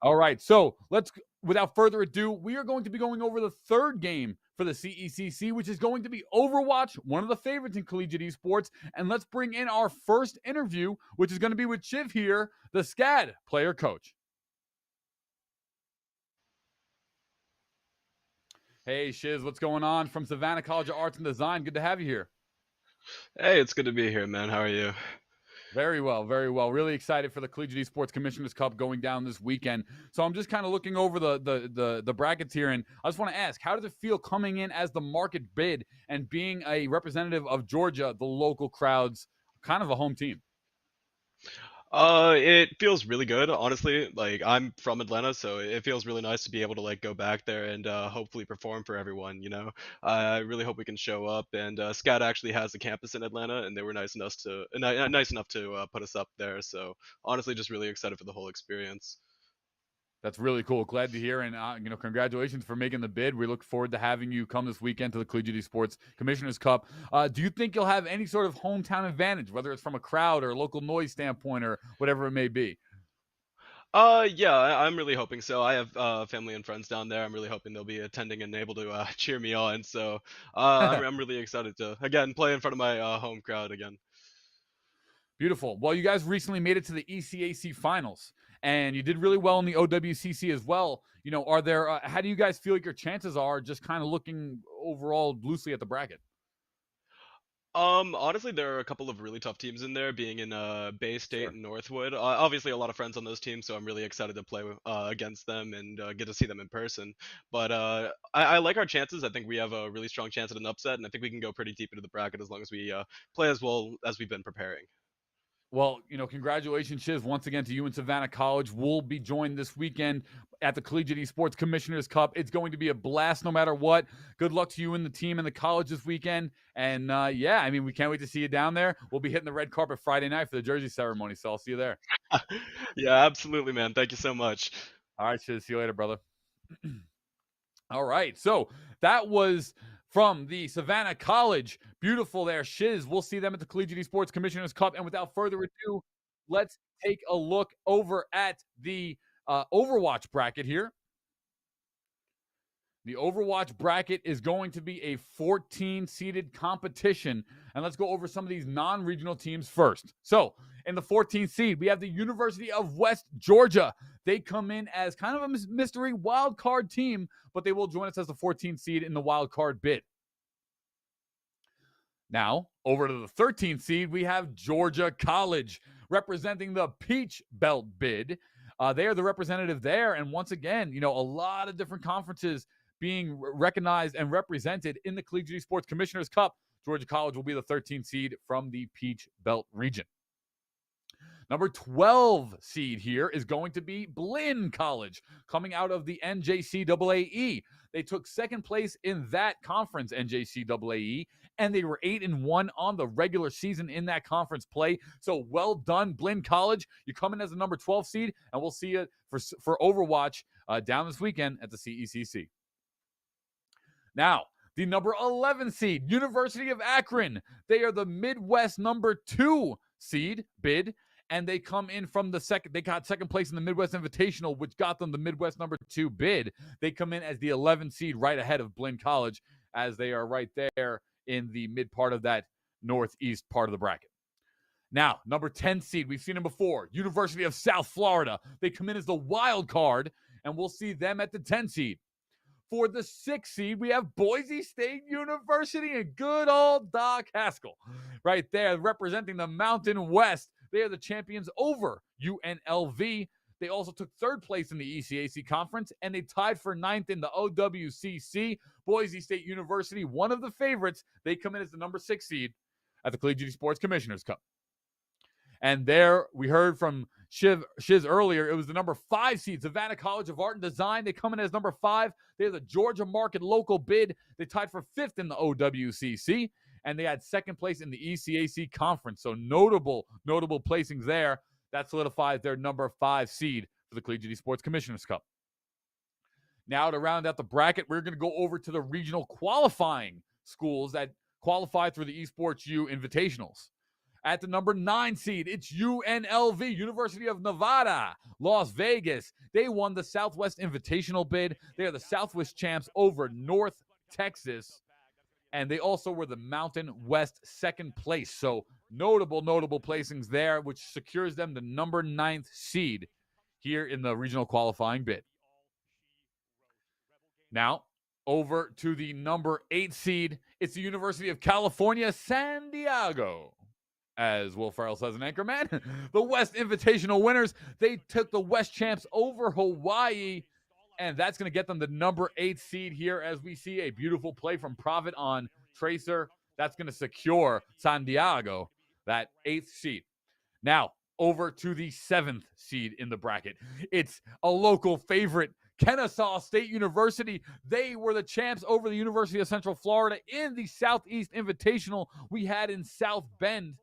All right, so without further ado, we are going to be going over the third game for the CECC, which is going to be Overwatch, one of the favorites in collegiate esports. And let's bring in our first interview, which is going to be with Chiv here, the SCAD player coach. Hey, Shiz, what's going on from Savannah College of Arts and Design? Good to have you here. Hey, it's good to be here, man. How are you? Very well, very well. Really excited for the Collegiate Esports Commissioners Cup going down this weekend. So I'm just kind of looking over the brackets here, and I just want to ask, how does it feel coming in as the market bid and being a representative of Georgia, the local crowds, kind of a home team? It feels really good, honestly. Like I'm from Atlanta, so it feels really nice to be able to like go back there and hopefully perform for everyone. I really hope we can show up. And SCAD actually has a campus in Atlanta, and they were nice enough to put us up there. So honestly, just really excited for the whole experience. That's really cool. Glad to hear. And, congratulations for making the bid. We look forward to having you come this weekend to the Collegiate Esports Commissioners Cup. Do you think you'll have any sort of hometown advantage, whether it's from a crowd or a local noise standpoint or whatever it may be? Yeah, I'm really hoping so. I have family and friends down there. I'm really hoping they'll be attending and able to cheer me on. So I'm really excited to, again, play in front of my home crowd again. Beautiful. Well, you guys recently made it to the ECAC finals, and you did really well in the OWCC as well. Are there? How do you guys feel like your chances are, just kind of looking overall loosely at the bracket? Honestly, there are a couple of really tough teams in there, being in Bay State and Northwood. Obviously, a lot of friends on those teams, so I'm really excited to play against them and get to see them in person. But I like our chances. I think we have a really strong chance at an upset, and I think we can go pretty deep into the bracket as long as we play as well as we've been preparing. Well, congratulations, Shiz, once again to you and Savannah College. We'll be joined this weekend at the Collegiate Esports Commissioners Cup. It's going to be a blast no matter what. Good luck to you and the team and the college this weekend. And, we can't wait to see you down there. We'll be hitting the red carpet Friday night for the jersey ceremony, so I'll see you there. Yeah, absolutely, man. Thank you so much. All right, Shiz. See you later, brother. All right, so that was from the Savannah College. Beautiful there, Shiz. We'll see them at the Collegiate Esports Commissioners Cup. And without further ado, let's take a look over at the Overwatch bracket here. The Overwatch bracket is going to be a 14-seeded competition. And let's go over some of these non-regional teams first. So, in the 14th seed, we have the University of West Georgia. They come in as kind of a mystery wild card team, but they will join us as the 14th seed in the wild card bid. Now, over to the 13th seed, we have Georgia College representing the Peach Belt bid. They are the representative there. And once again, a lot of different conferences being recognized and represented in the Collegiate Esports Commissioners Cup. Georgia College will be the 13th seed from the Peach Belt region. Number 12 seed here is going to be Blinn College, coming out of the NJCAA. They took second place in that conference, NJCAA, and they were 8-1 on the regular season in that conference play. So well done, Blinn College. You come in as a number 12 seed, and we'll see you for Overwatch down this weekend at the CECC. Now, the number 11 seed, University of Akron. They are the Midwest number 2 seed bid. And they come in from they got second place in the Midwest Invitational, which got them the Midwest number 2 bid. They come in as the 11th seed right ahead of Blinn College, as they are right there in the mid part of that northeast part of the bracket. Now, number 10 seed, we've seen them before, University of South Florida. They come in as the wild card, and we'll see them at the 10 seed. For the 6th seed, we have Boise State University and good old Doc Haskell right there representing the Mountain West. They are the champions over UNLV. They also took third place in the ECAC conference, and they tied for 9th in the OWCC. Boise State University, one of the favorites. They come in as the number 6 seed at the Collegiate Esports Commissioners Cup. And there, we heard from Shiz earlier, it was the number 5 seed, Savannah College of Art and Design. They come in as number 5. They're the Georgia market local bid. They tied for 5th in the OWCC, and they had second place in the ECAC conference. So notable placings there. That solidifies their number 5 seed for the Collegiate Esports Commissioners Cup. Now, to round out the bracket, we're going to go over to the regional qualifying schools that qualify through the Esports U Invitationals. At the number 9 seed, it's UNLV, University of Nevada, Las Vegas. They won the Southwest Invitational bid. They are the Southwest champs over North Texas. And they also were the Mountain West second place. So notable placings there, which secures them the number 9th seed here in the regional qualifying bid. Now, Over to the number 8 seed, it's the University of California, San Diego. As Will Ferrell says in Anchorman, the West Invitational winners, they took the West champs over Hawaii, and that's going to get them the number 8 seed here as we see a beautiful play from Profit on Tracer. That's going to secure San Diego that 8th seed. Now, over to the 7th seed in the bracket. It's a local favorite, Kennesaw State University. They were the champs over the University of Central Florida in the Southeast Invitational we had in South Bend.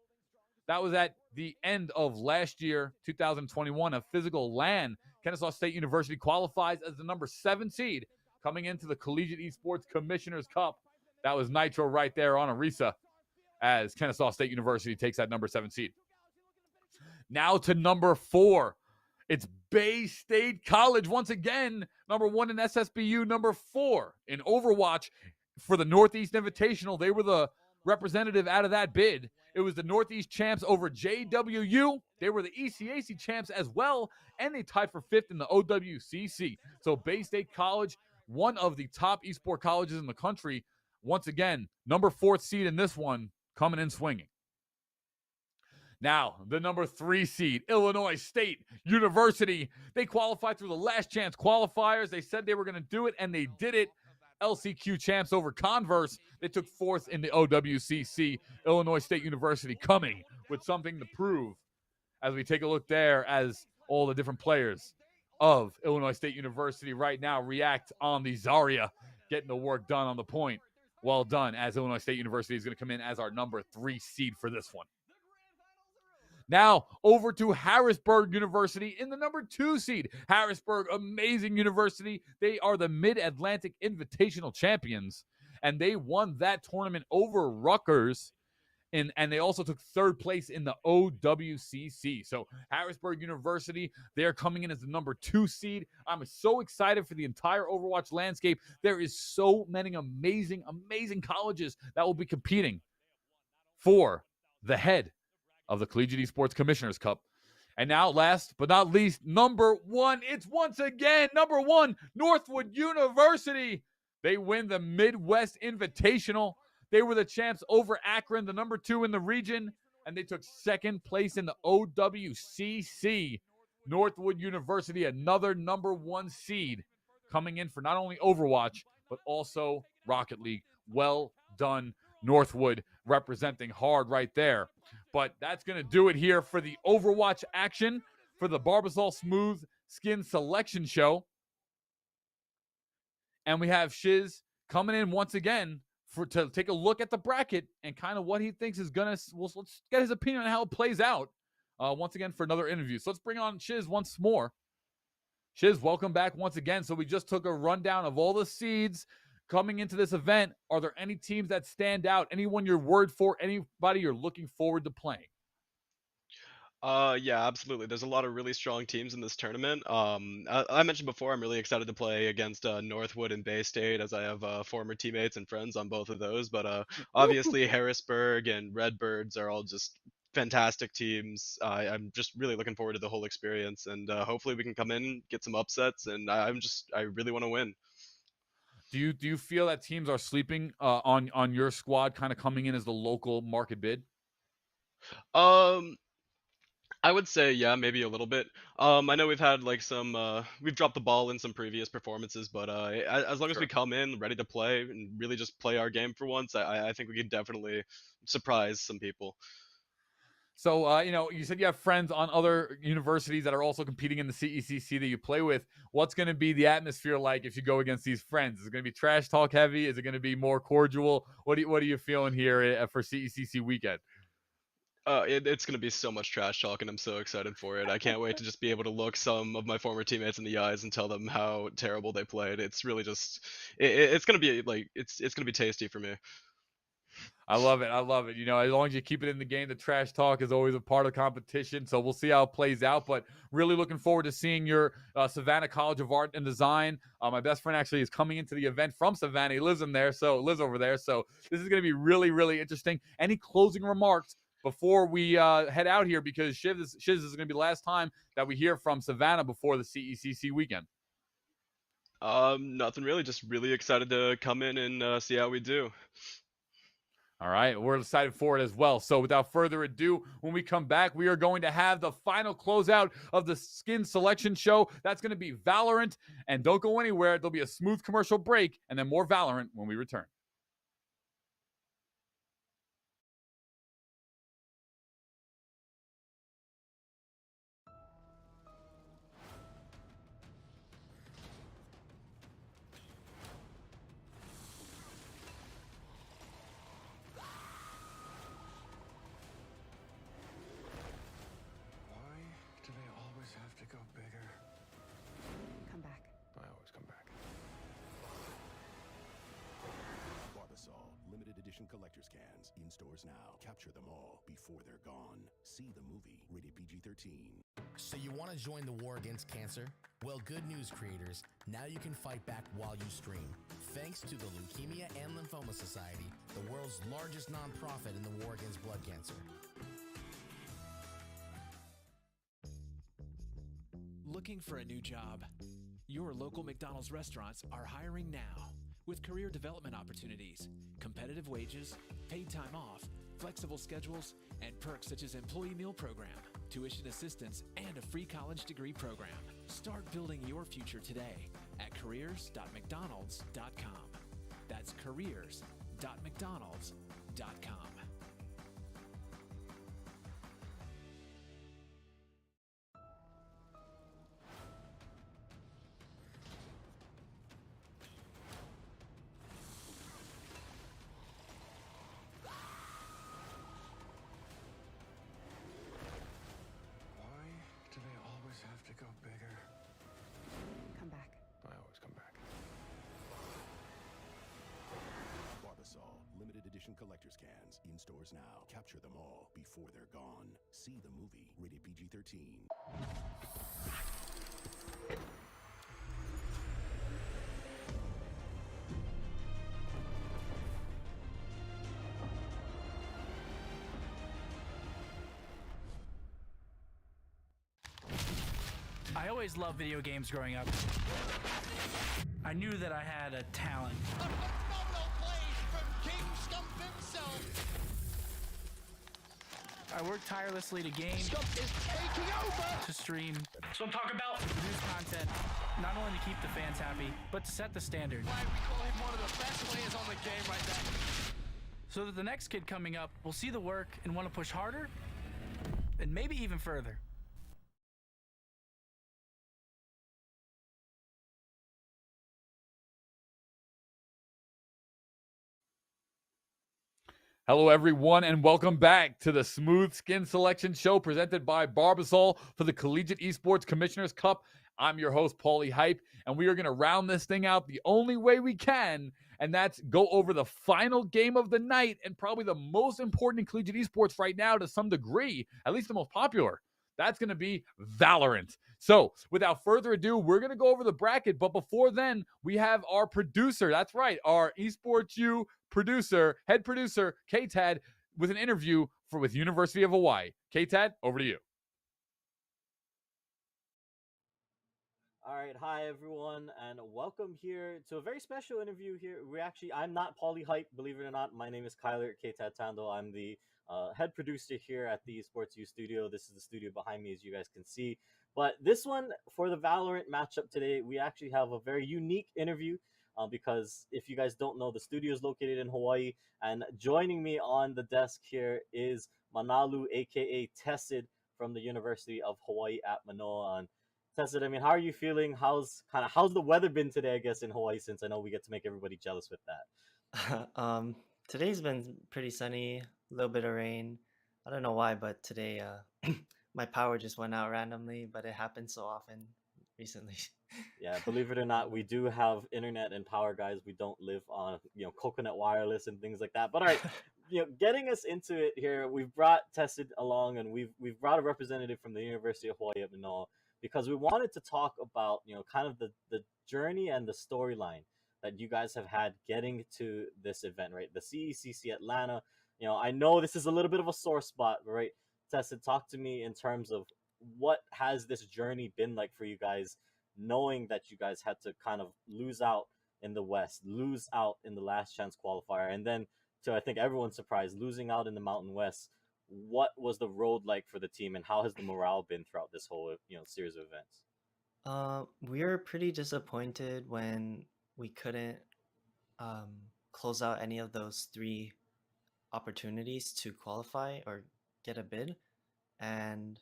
That was at the end of last year, 2021, a physical LAN. Kennesaw State University qualifies as the number 7 seed coming into the Collegiate Esports Commissioner's Cup. That was Nitro right there on Arisa as Kennesaw State University takes that number 7 seed. Now to number 4. It's Bay State College. Once again, number 1 in SSBU, number 4 in Overwatch for the Northeast Invitational. They were the representative out of that bid. It was the Northeast champs over JWU. They were the ECAC champs as well, and they tied for 5th in the OWCC. So Bay State College, one of the top esport colleges in the country. Once again, number 4th seed in this one, coming in swinging. Now, the number 3 seed, Illinois State University. They qualified through the last chance qualifiers. They said they were going to do it, and they did it. LCQ champs over Converse. They took 4th in the OWCC. Illinois State University coming with something to prove as we take a look there as all the different players of Illinois State University right now react on the Zarya, getting the work done on the point. Well done, as Illinois State University is going to come in as our number 3 seed for this one. Now, over to Harrisburg University in the number 2 seed. Harrisburg, amazing university. They are the Mid-Atlantic Invitational champions, and they won that tournament over Rutgers, and they also took 3rd place in the OWCC. So Harrisburg University, they're coming in as the number 2 seed. I'm so excited for the entire Overwatch landscape. There is so many amazing, amazing colleges that will be competing for the head of the Collegiate Esports Commissioner's Cup. And now, last but not least, number 1. It's once again number 1, Northwood University. They win the Midwest Invitational. They were the champs over Akron, the number 2 in the region, and they took 2nd place in the OWCC. Northwood University, another number 1 seed, coming in for not only Overwatch, but also Rocket League. Well done, Northwood, representing hard right there. But that's going to do it here for the Overwatch action for the Barbasol Smooth Skin Selection Show. And we have Sjsu coming in once again to take a look at the bracket and kind of what he thinks is going to, let's get his opinion on how it plays out once again for another interview. So let's bring on Sjsu once more. Sjsu, welcome back once again. So we just took a rundown of all the seeds coming into this event. Are there any teams that stand out? Anyone you're worried for? Anybody you're looking forward to playing? Yeah, absolutely. There's a lot of really strong teams in this tournament. I mentioned before, I'm really excited to play against Northwood and Bay State, as I have former teammates and friends on both of those. But obviously, Harrisburg and Redbirds are all just fantastic teams. I'm just really looking forward to the whole experience, and hopefully we can come in, get some upsets, and I really want to win. Do you feel that teams are sleeping on your squad, kind of coming in as the local market bid? I would say, yeah, maybe a little bit. I know we've had like we've dropped the ball in some previous performances, but as long as we come in ready to play and really just play our game for once, I think we could definitely surprise some people. So, you said you have friends on other universities that are also competing in the CECC that you play with. What's going to be the atmosphere like if you go against these friends? Is it going to be trash talk heavy? Is it going to be more cordial? What are you feeling here for CECC weekend? It's going to be so much trash talk, and I'm so excited for it. I can't wait to just be able to look some of my former teammates in the eyes and tell them how terrible they played. It's really just, it's going to be like, it's going to be tasty for me. I love it. I love it. As long as you keep it in the game, the trash talk is always a part of competition. So we'll see how it plays out. But really looking forward to seeing your Savannah College of Art and Design. My best friend actually is coming into the event from Savannah. He lives over there. So this is going to be really, really interesting. Any closing remarks before we head out here? Because Sjsu is going to be the last time that we hear from Savannah before the CECC weekend. Nothing really. Just really excited to come in and see how we do. All right, we're excited for it as well. So without further ado, when we come back, we are going to have the final closeout of the skin selection show. That's going to be Valorant. And don't go anywhere. There'll be a smooth commercial break and then more Valorant when we return. Why do they always have to go bigger? Come back. I always come back. Barbasol, limited edition collector's cans. In stores now. Capture them all before they're gone. See the movie. Rated PG-13. So you want to join the war against cancer? Well, good news, creators. Now you can fight back while you stream. Thanks to the Leukemia and Lymphoma Society, the world's largest nonprofit in the war against blood cancer. Looking for a new job? Your local McDonald's restaurants are hiring now with career development opportunities, competitive wages, paid time off, flexible schedules, and perks such as employee meal program, tuition assistance, and a free college degree program. Start building your future today at careers.mcdonalds.com. That's careers.mcdonalds.com. Why do they always have to go bigger? Come back. I always come back. Barbasol, limited edition collector's cans. In stores now. Capture them all before they're gone. See the movie. Rated PG-13. I always loved video games growing up. I knew that I had a talent. Phenomenal plays from King Scump himself. I worked tirelessly to game, Scump is taking over. to stream. So I'm talking about produce content, not only to keep the fans happy, but to set the standard. Why we call him one of the best players on the game right now. So that the next kid coming up will see the work and want to push harder, and maybe even further. Hello, everyone, and welcome back to the Smooth Skin Selection Show presented by Barbasol for the Collegiate Esports Commissioner's Cup. I'm your host, Paulie Hype, and we are going to round this thing out the only way we can, and that's go over the final game of the night and probably the most important in collegiate esports right now to some degree, at least the most popular. That's going to be Valorant. So, without further ado, we're going to go over the bracket, but before then, we have our producer. That's right, our Esports U producer, head producer, K-Tad, with an interview with University of Hawaii. K-Tad, over to you. All right, hi everyone, and welcome here to a very special interview here. I'm not Paulie Hype, believe it or not. My name is Kyler K-Tad Tando. I'm the head producer here at the Esports U studio. This is the studio behind me, as you guys can see. But this one, for the Valorant matchup today, we actually have a very unique interview because if you guys don't know, the studio is located in Hawaii, and joining me on the desk here is Manalu, aka Tessid, from the University of Hawaii at Manoa. And Tessid, I mean, how are you feeling? How's the weather been today, I guess, in Hawaii, since I know we get to make everybody jealous with that? Today's been pretty sunny, a little bit of rain. I don't know why, but today my power just went out randomly, but it happens so often recently. Yeah, believe it or not, we do have internet and power, guys. We don't live on, coconut wireless and things like that. But all right, getting us into it here, we've brought Tessid along, and we've brought a representative from the University of Hawaii at Manoa, because we wanted to talk about, kind of the journey and the storyline that you guys have had getting to this event, right? The CECC Atlanta. I know this is a little bit of a sore spot, right? Tessa, talk to me in terms of what has this journey been like for you guys knowing that you guys had to kind of lose out in the West, lose out in the last chance qualifier, and then to I think everyone's surprise, losing out in the Mountain West. What was the road like for the team, and how has the morale been throughout this whole series of events? We were pretty disappointed when we couldn't close out any of those 3 opportunities to qualify or get a bid, and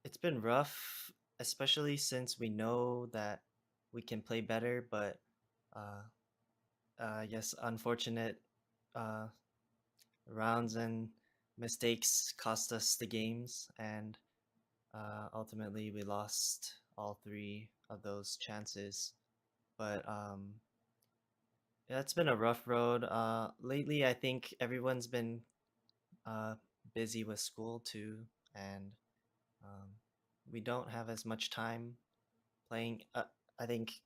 it's been rough, especially since we know that we can play better, but yes, unfortunate rounds and mistakes cost us the games, and ultimately we lost all 3 of those chances. But yeah, it's been a rough road. Lately, I think everyone's been busy with school too, and we don't have as much time playing. I think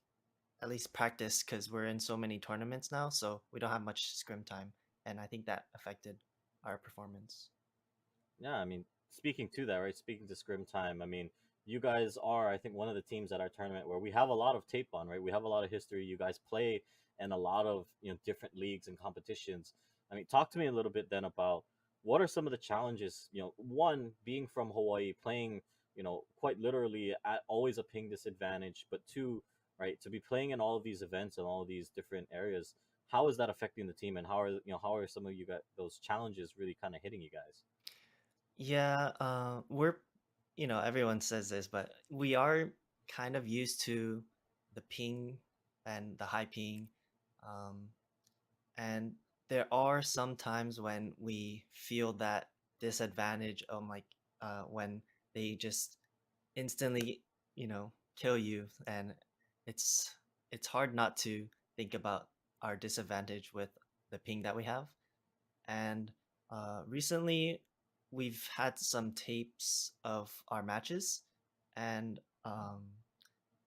at least practice, because we're in so many tournaments now, so we don't have much scrim time, and I think that affected our performance. Yeah, I mean, speaking to that, right? Speaking to scrim time, I mean, you guys are, I think, one of the teams at our tournament where we have a lot of tape on, right? We have a lot of history. You guys play in a lot of different leagues and competitions. I mean, talk to me a little bit then about what are some of the challenges. One being from Hawaii, playing quite literally at always a ping disadvantage, but two, right, to be playing in all of these events and all of these different areas. How is that affecting the team, and how are some of you got those challenges really kind of hitting you guys? Yeah, we're, everyone says this, but we are kind of used to the ping and the high ping. Um, and there are some times when we feel that disadvantage of like when they just instantly, kill you, and it's it's hard not to think about our disadvantage with the ping that we have. And recently, we've had some tapes of our matches, and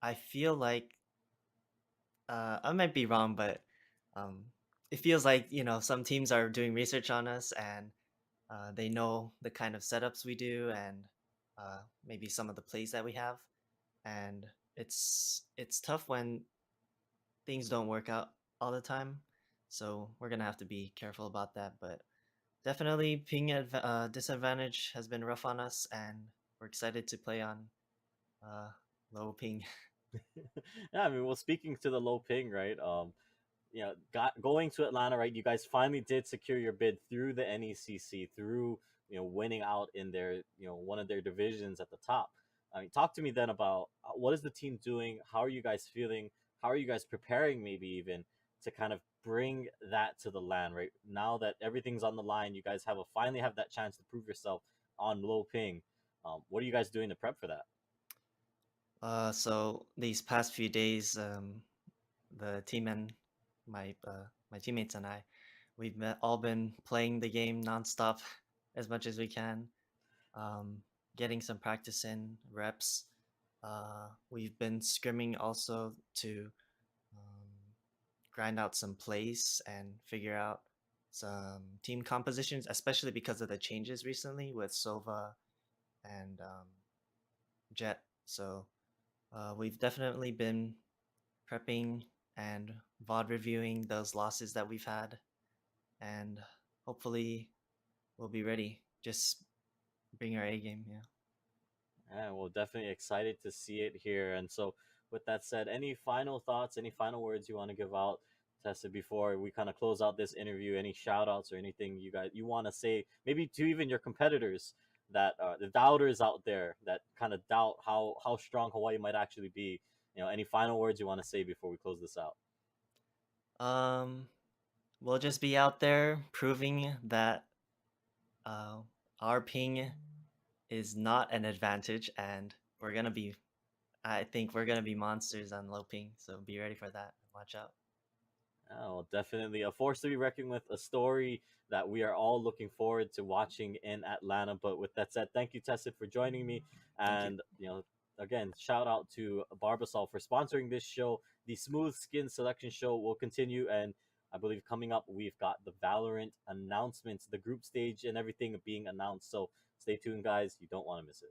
I feel like I might be wrong, but um, it feels like some teams are doing research on us, and they know the kind of setups we do, and maybe some of the plays that we have, and it's tough when things don't work out all the time. So we're gonna have to be careful about that, but definitely ping disadvantage has been rough on us, and we're excited to play on low ping. Yeah, I mean, well, speaking to the low ping, right? Going to Atlanta, right? You guys finally did secure your bid through the NECC, through winning out in their one of their divisions at the top. I mean, talk to me then about what is the team doing? How are you guys feeling? How are you guys preparing, maybe even to kind of bring that to the land, right? Now that everything's on the line, you guys finally have that chance to prove yourself on low ping. What are you guys doing to prep for that? So these past few days, the team and my teammates and I, all been playing the game nonstop as much as we can, um, getting some practice in reps. We've been scrimming also to grind out some plays and figure out some team compositions, especially because of the changes recently with Sova and Jet. So we've definitely been prepping and VOD reviewing those losses that we've had, and hopefully we'll be ready. Just bring our A game, yeah. Yeah, well, definitely excited to see it here. And so, with that said, any final thoughts, any final words you want to give out, Tessa, before we kind of close out this interview? Any shout outs or anything you want to say, maybe to even your competitors that the doubters out there that kind of doubt how strong Hawaii might actually be? Any final words you want to say before we close this out? We'll just be out there proving that our ping is not an advantage, and I think we're gonna be monsters on low ping, so be ready for that. Watch out. Oh, definitely a force to be reckoned with, a story that we are all looking forward to watching in Atlanta. But with that said, thank you, Tessa, for joining me. And, again, shout out to Barbasol for sponsoring this show. The Smooth Skin Selection Show will continue. And I believe coming up, we've got the Valorant announcements, the group stage and everything being announced. So stay tuned, guys. You don't want to miss it.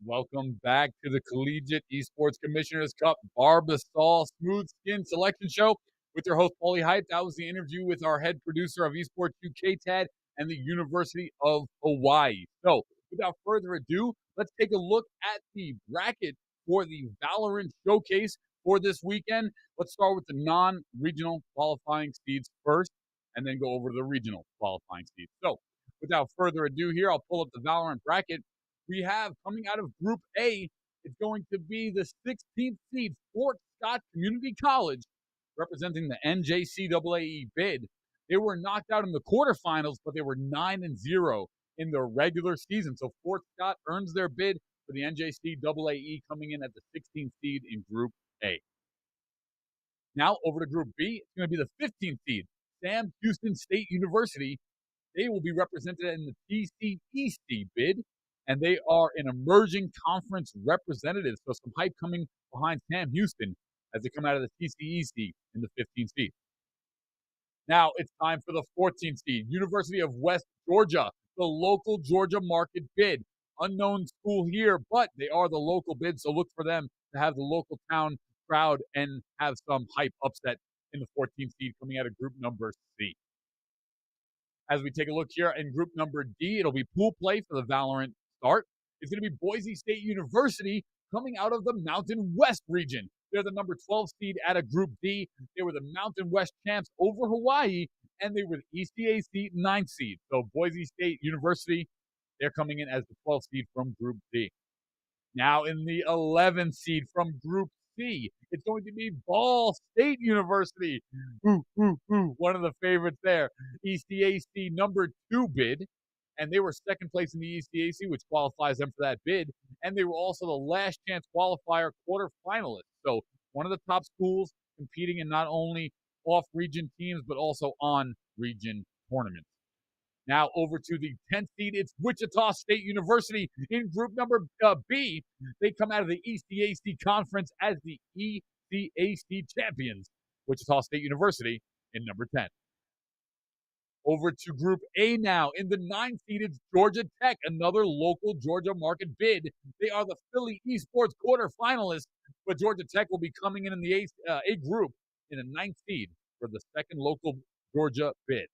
Welcome back to the Collegiate Esports Commissioners Cup Barbasol Smooth Skin Selection Show with your host, Paulie Hype. That was the interview with our head producer of Esports UKTAD and the University of Hawaii. So, without further ado, let's take a look at the bracket for the Valorant Showcase for this weekend. Let's start with the non-regional qualifying seeds first, and then go over to the regional qualifying seeds. So, without further ado here, I'll pull up the Valorant bracket. We have coming out of Group A, it's going to be the 16th seed Fort Scott Community College, representing the NJCAA bid. They were knocked out in the quarterfinals, but they were 9-0 in their regular season. So Fort Scott earns their bid for the NJCAA, coming in at the 16th seed in Group A. Now over to Group B, it's going to be the 15th seed, Sam Houston State University. They will be represented in the TCEC bid, and they are an emerging conference representative. So some hype coming behind Sam Houston as they come out of the TCEC in the 15th seed. Now it's time for the 14th seed, University of West Georgia, the local Georgia market bid. Unknown school here, but they are the local bid, so look for them to have the local town crowd and have some hype upset in the 14th seed coming out of group number C. As we take a look here in group number D, it'll be pool play for the Valorant start. It's going to be Boise State University coming out of the Mountain West region. They're the number 12 seed out of Group D. They were the Mountain West champs over Hawaii, and they were the ECAC 9th seed. So Boise State University, they're coming in as the 12th seed from Group D. Now in the 11th seed from Group C, it's going to be Ball State University. One of the favorites there. ECAC number 2 bid. And they were second place in the ECAC, which qualifies them for that bid. And they were also the last chance qualifier quarterfinalists. So one of the top schools competing in not only off-region teams, but also on-region tournaments. Now over to the 10th seed, it's Wichita State University in group number B. They come out of the ECAC conference as the ECAC champions. Wichita State University in number 10. Over to Group A now. In the 9th seed, it's Georgia Tech, another local Georgia market bid. They are the Philly Esports quarterfinalists, but Georgia Tech will be coming in the A group in the 9th seed for the second local Georgia bid.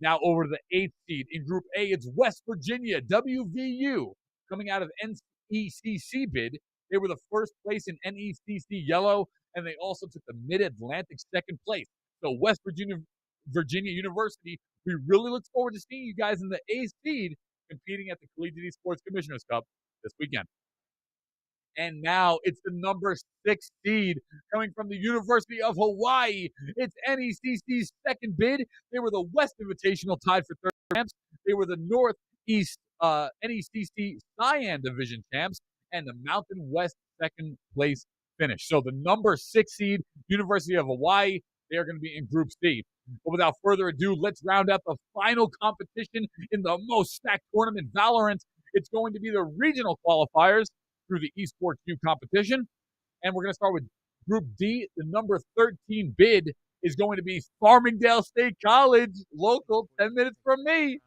Now over to the 8th seed. In Group A, it's West Virginia, WVU, coming out of NECC bid. They were the first place in NECC Yellow, and they also took the Mid-Atlantic second place. So West Virginia University, we really look forward to seeing you guys in the A seed competing at the Collegiate Esports Commissioners Cup this weekend. And now it's the number 6 seed coming from the University of Hawaii. It's NECC's second bid. They were the West Invitational tied for third champs. They were the Northeast NECC Cyan Division champs and the Mountain West second place finish. So the number 6 seed, University of Hawaii, they are going to be in Group C. But without further ado, let's round out the final competition in the most stacked tournament, Valorant. It's going to be the regional qualifiers through the Esports U competition. And we're going to start with Group D. The number 13 bid is going to be Farmingdale State College, local, 10 minutes from me.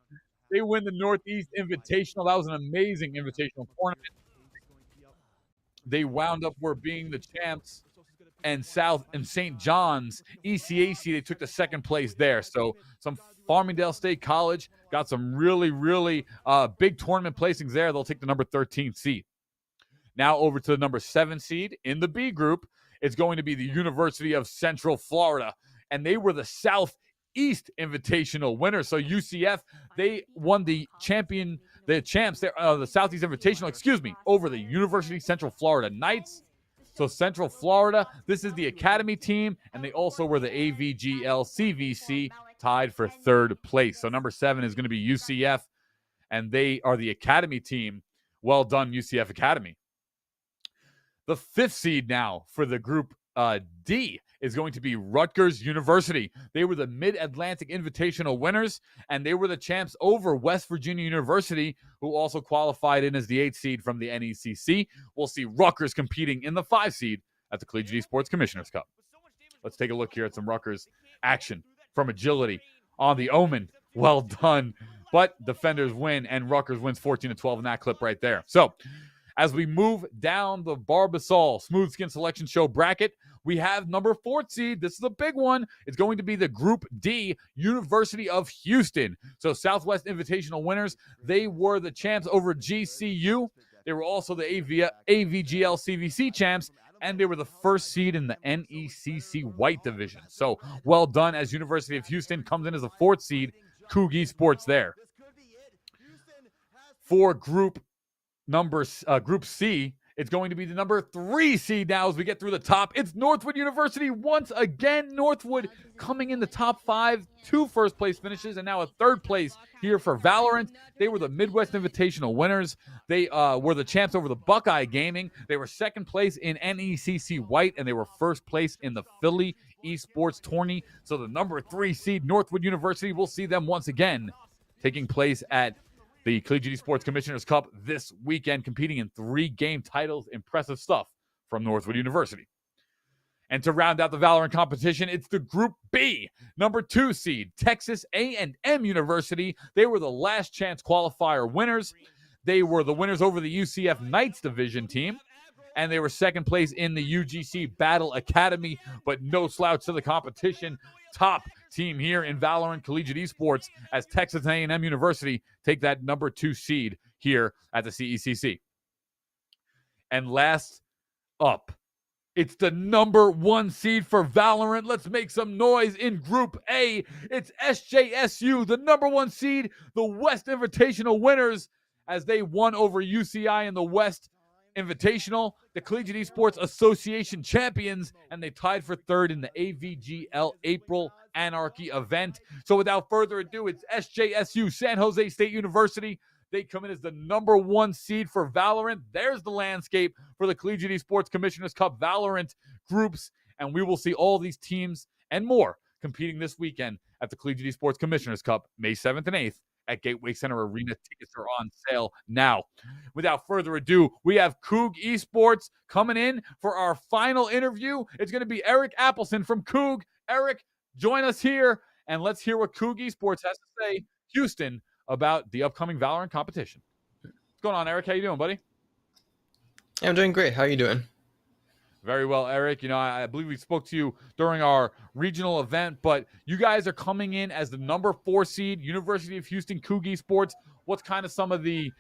They win the Northeast Invitational. That was an amazing invitational tournament. They wound up being the champs. And South and St. John's ECAC, they took the second place there. So some Farmingdale State College got some really big tournament placings there. They'll take the number 13 seed. Now over to the number 7 seed in the B group. It's going to be the University of Central Florida. And they were the Southeast Invitational winner. So UCF, they won the champs, the Southeast Invitational, over the University of Central Florida Knights. So Central Florida, this is the Academy team, and they also were the AVGL CVC tied for third place. So number 7 is going to be UCF, and they are the Academy team. Well done, UCF Academy. The 5th seed now for the Group D is going to be Rutgers University. They were the Mid-Atlantic Invitational winners, and they were the champs over West Virginia University, who also qualified in as the 8th seed from the NECC. We'll see Rutgers competing in the 5 seed at the Collegiate Esports Commissioners Cup. Let's take a look here at some Rutgers action from Agility on the Omen. Well done. But defenders win, and Rutgers wins 14-12 in that clip right there. So, As we move down the Barbasol Smooth Skin Selection Show bracket, we have number 4 seed. This is a big one. It's going to be the Group D, University of Houston. So Southwest Invitational winners. They were the champs over GCU. They were also the AVGL CVC champs, and they were the first seed in the NECC White Division. So well done as University of Houston comes in as the 4th seed. Coug Esports there. For Group C, it's going to be the number 3 seed now as we get through the top. It's Northwood University once again. Northwood coming in the top 5, 2 first place finishes, and now a 3rd place here for Valorant. They were the Midwest Invitational winners. They were the champs over the Buckeye Gaming. They were 2nd place in NECC White, and they were 1st place in the Philly Esports Tourney. So the number 3 seed, Northwood University, we'll see them once again taking place at the Collegiate Esports Commissioners Cup this weekend, competing in 3 game titles. Impressive stuff from Northwood University. And to round out the Valorant competition, it's the Group B, number 2 seed, Texas A&M University. They were the last chance qualifier winners. They were the winners over the UCF Knights Division team, and they were 2nd place in the UGC Battle Academy, but no slouch to the competition. Top team here in Valorant Collegiate Esports as Texas A&M University take that number 2 seed here at the CECC. And last up, it's the number 1 seed for Valorant. Let's make some noise in Group A. It's Sjsu, the number 1 seed, the West Invitational winners, as they won over UCI in the West Invitational, the Collegiate Esports Association champions, and they tied for 3rd in the AVGL April Anarchy event. So without further ado, it's Sjsu, San Jose State University. They come in as the number 1 seed for Valorant. There's the landscape for the Collegiate Esports Commissioners Cup Valorant groups, and we will see all these teams and more competing this weekend at the Collegiate Esports Commissioners Cup, May 7th and 8th. At Gateway Center Arena. Tickets are on sale now. Without further ado, we have Coug Esports coming in for our final interview. It's going to be Eric Appleson from Coug. Eric, join us here, and let's hear what Coug Esports has to say, Houston, about the upcoming Valorant competition. What's going on, Eric? How you doing, buddy? I'm doing great. How are you doing? Very well, Eric. You know, I believe we spoke to you during our regional event, but you guys are coming in as the number 4 seed, University of Houston Coug Esports. What's kind of some of the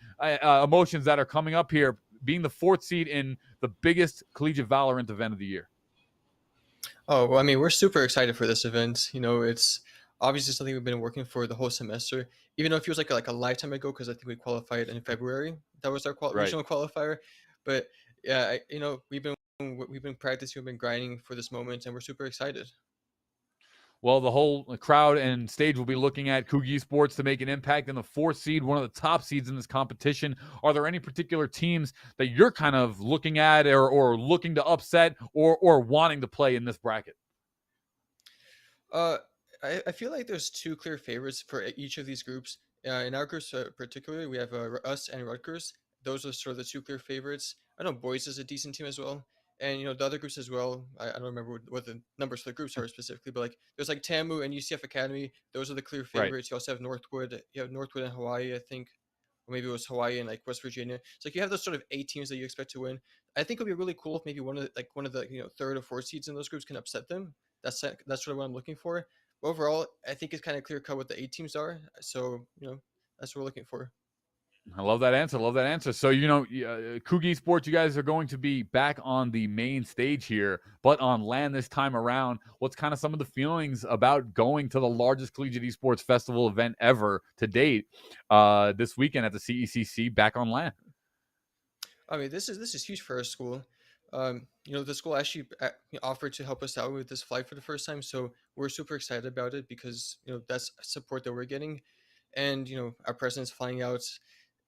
emotions that are coming up here, being the 4th seed in the biggest collegiate Valorant event of the year? Oh, well, I mean, we're super excited for this event. You know, it's obviously something we've been working for the whole semester, even though it feels like a lifetime ago, because I think we qualified in February. That was our regional qualifier. But yeah, you know, we've been practicing, we've been grinding for this moment, and we're super excited. Well, the whole crowd and stage will be looking at Coug Esports to make an impact in the 4th seed, one of the top seeds in this competition. Are there any particular teams that you're kind of looking at or looking to upset or wanting to play in this bracket? I feel like there's 2 clear favorites for each of these groups. In our groups particularly, we have us and Rutgers. Those are sort of the 2 clear favorites. I know Boise is a decent team as well. And, you know, the other groups as well, I don't remember what the numbers for the groups are specifically, but like there's like TAMU and UCF Academy. Those are the clear favorites. You also have Northwood. You have Northwood and Hawaii, I think. Or maybe it was Hawaii and like West Virginia. So like you have those sort of 8 teams that you expect to win. I think it would be really cool if maybe one of the 3rd or 4th seeds in those groups can upset them. That's sort of what I'm looking for. But overall, I think it's kind of clear cut what the 8 teams are. So, you know, that's what we're looking for. I love that answer. So, you know, Coug Esports, you guys are going to be back on the main stage here, but on land this time around. What's kind of some of the feelings about going to the largest collegiate esports festival event ever to date this weekend at the CECC back on land? I mean, this is huge for our school. You know, the school actually offered to help us out with this flight for the first time, so we're super excited about it because, you know, that's support that we're getting, and, you know, our president's flying out.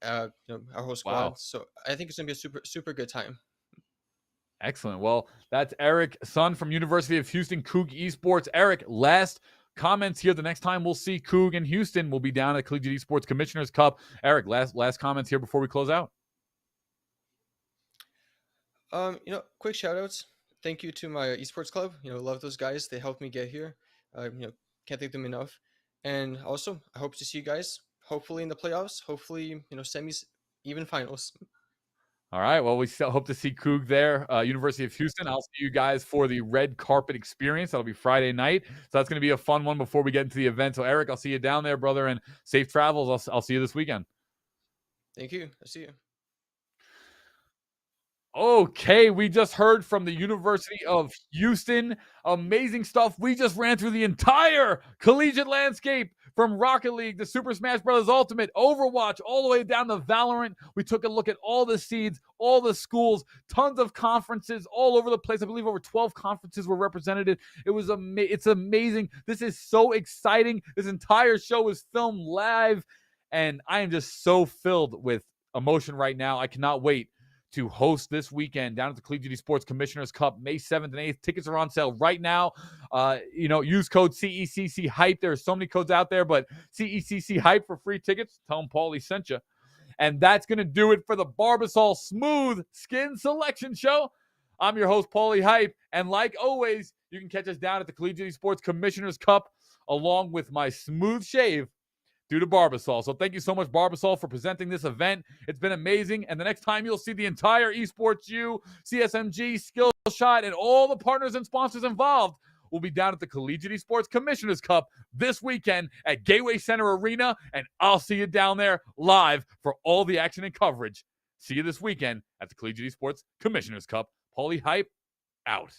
You know, our whole squad. Wow. So I think it's gonna be a super good time. Excellent. Well, that's Eric Sun from University of Houston Coug Esports. Eric, last comments here. The next time we'll see Coug in Houston, we'll be down at Collegiate Esports Commissioners Cup. Eric, last comments here before we close out. You know, quick shout outs. Thank you to my esports club. You know, love those guys. They helped me get here. You know, can't thank them enough. And also, I hope to see you guys hopefully in the playoffs. Hopefully, you know, semis, even finals. All right. Well, we still hope to see Coug there, University of Houston. I'll see you guys for the red carpet experience. That'll be Friday night. So that's going to be a fun one before we get into the event. So, Eric, I'll see you down there, brother, and safe travels. I'll see you this weekend. Thank you. I'll see you. Okay, we just heard from the University of Houston. Amazing stuff. We just ran through the entire collegiate landscape from Rocket League to Super Smash Bros. Ultimate, Overwatch, all the way down to Valorant. We took a look at all the seeds, all the schools, tons of conferences all over the place. I believe over 12 conferences were represented. It's amazing. This is so exciting. This entire show was filmed live, and I am just so filled with emotion right now. I cannot wait to host this weekend down at the Collegiate Sports Commissioners Cup, May 7th and 8th. Tickets are on sale right now. Use code CECC Hype. There are so many codes out there, but CECC Hype for free tickets. Tell them Paulie sent you. And that's going to do it for the Barbasol Smooth Skin Selection Show. I'm your host, Paulie Hype. And like always, you can catch us down at the Collegiate Sports Commissioners Cup along with my smooth shave due to Barbasol. So thank you so much, Barbasol, for presenting this event. It's been amazing. And the next time you'll see the entire Esports U, CSMG, Skillshot, and all the partners and sponsors involved will be down at the Collegiate Esports Commissioners Cup this weekend at Gateway Center Arena. And I'll see you down there live for all the action and coverage. See you this weekend at the Collegiate Esports Commissioners Cup. Paulie Hype, out.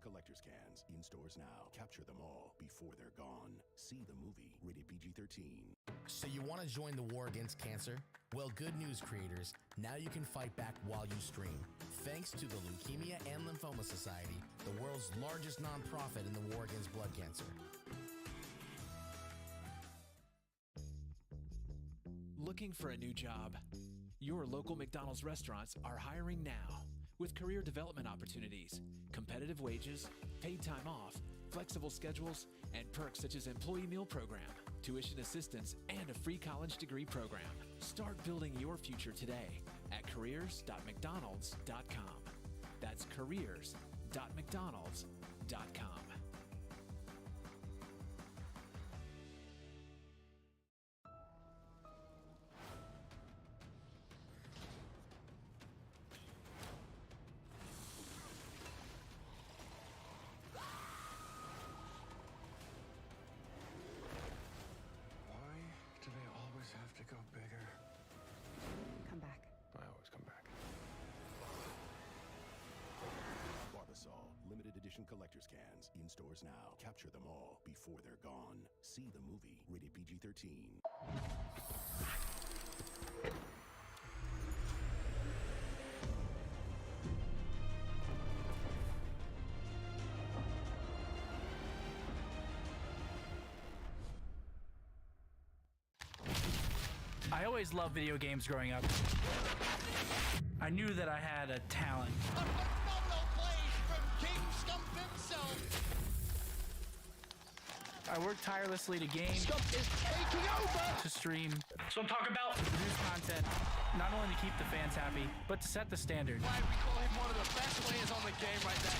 Collector's cans in stores now. Capture them all before they're gone. See the movie. Rated PG-13. So you want to join the war against cancer? Well, good news, creators. Now you can fight back while you stream. Thanks to the Leukemia and Lymphoma Society, the world's largest nonprofit in the war against blood cancer. Looking for a new job? Your local McDonald's restaurants are hiring now. With career development opportunities, competitive wages, paid time off, flexible schedules, and perks such as employee meal program, tuition assistance, and a free college degree program. Start building your future today at careers.mcdonalds.com. That's careers.mcdonalds.com. Collector's cans in stores now. Capture them all before they're gone. See the movie. Rated PG-13. I always loved video games growing up. I knew that I had a talent. I worked tirelessly to game, to stream, so I'm talking about produce content, not only to keep the fans happy, but to set the standard. Why we call him one of the best players on the game right now.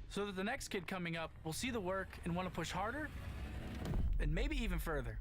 So that the next kid coming up will see the work and want to push harder, and maybe even further.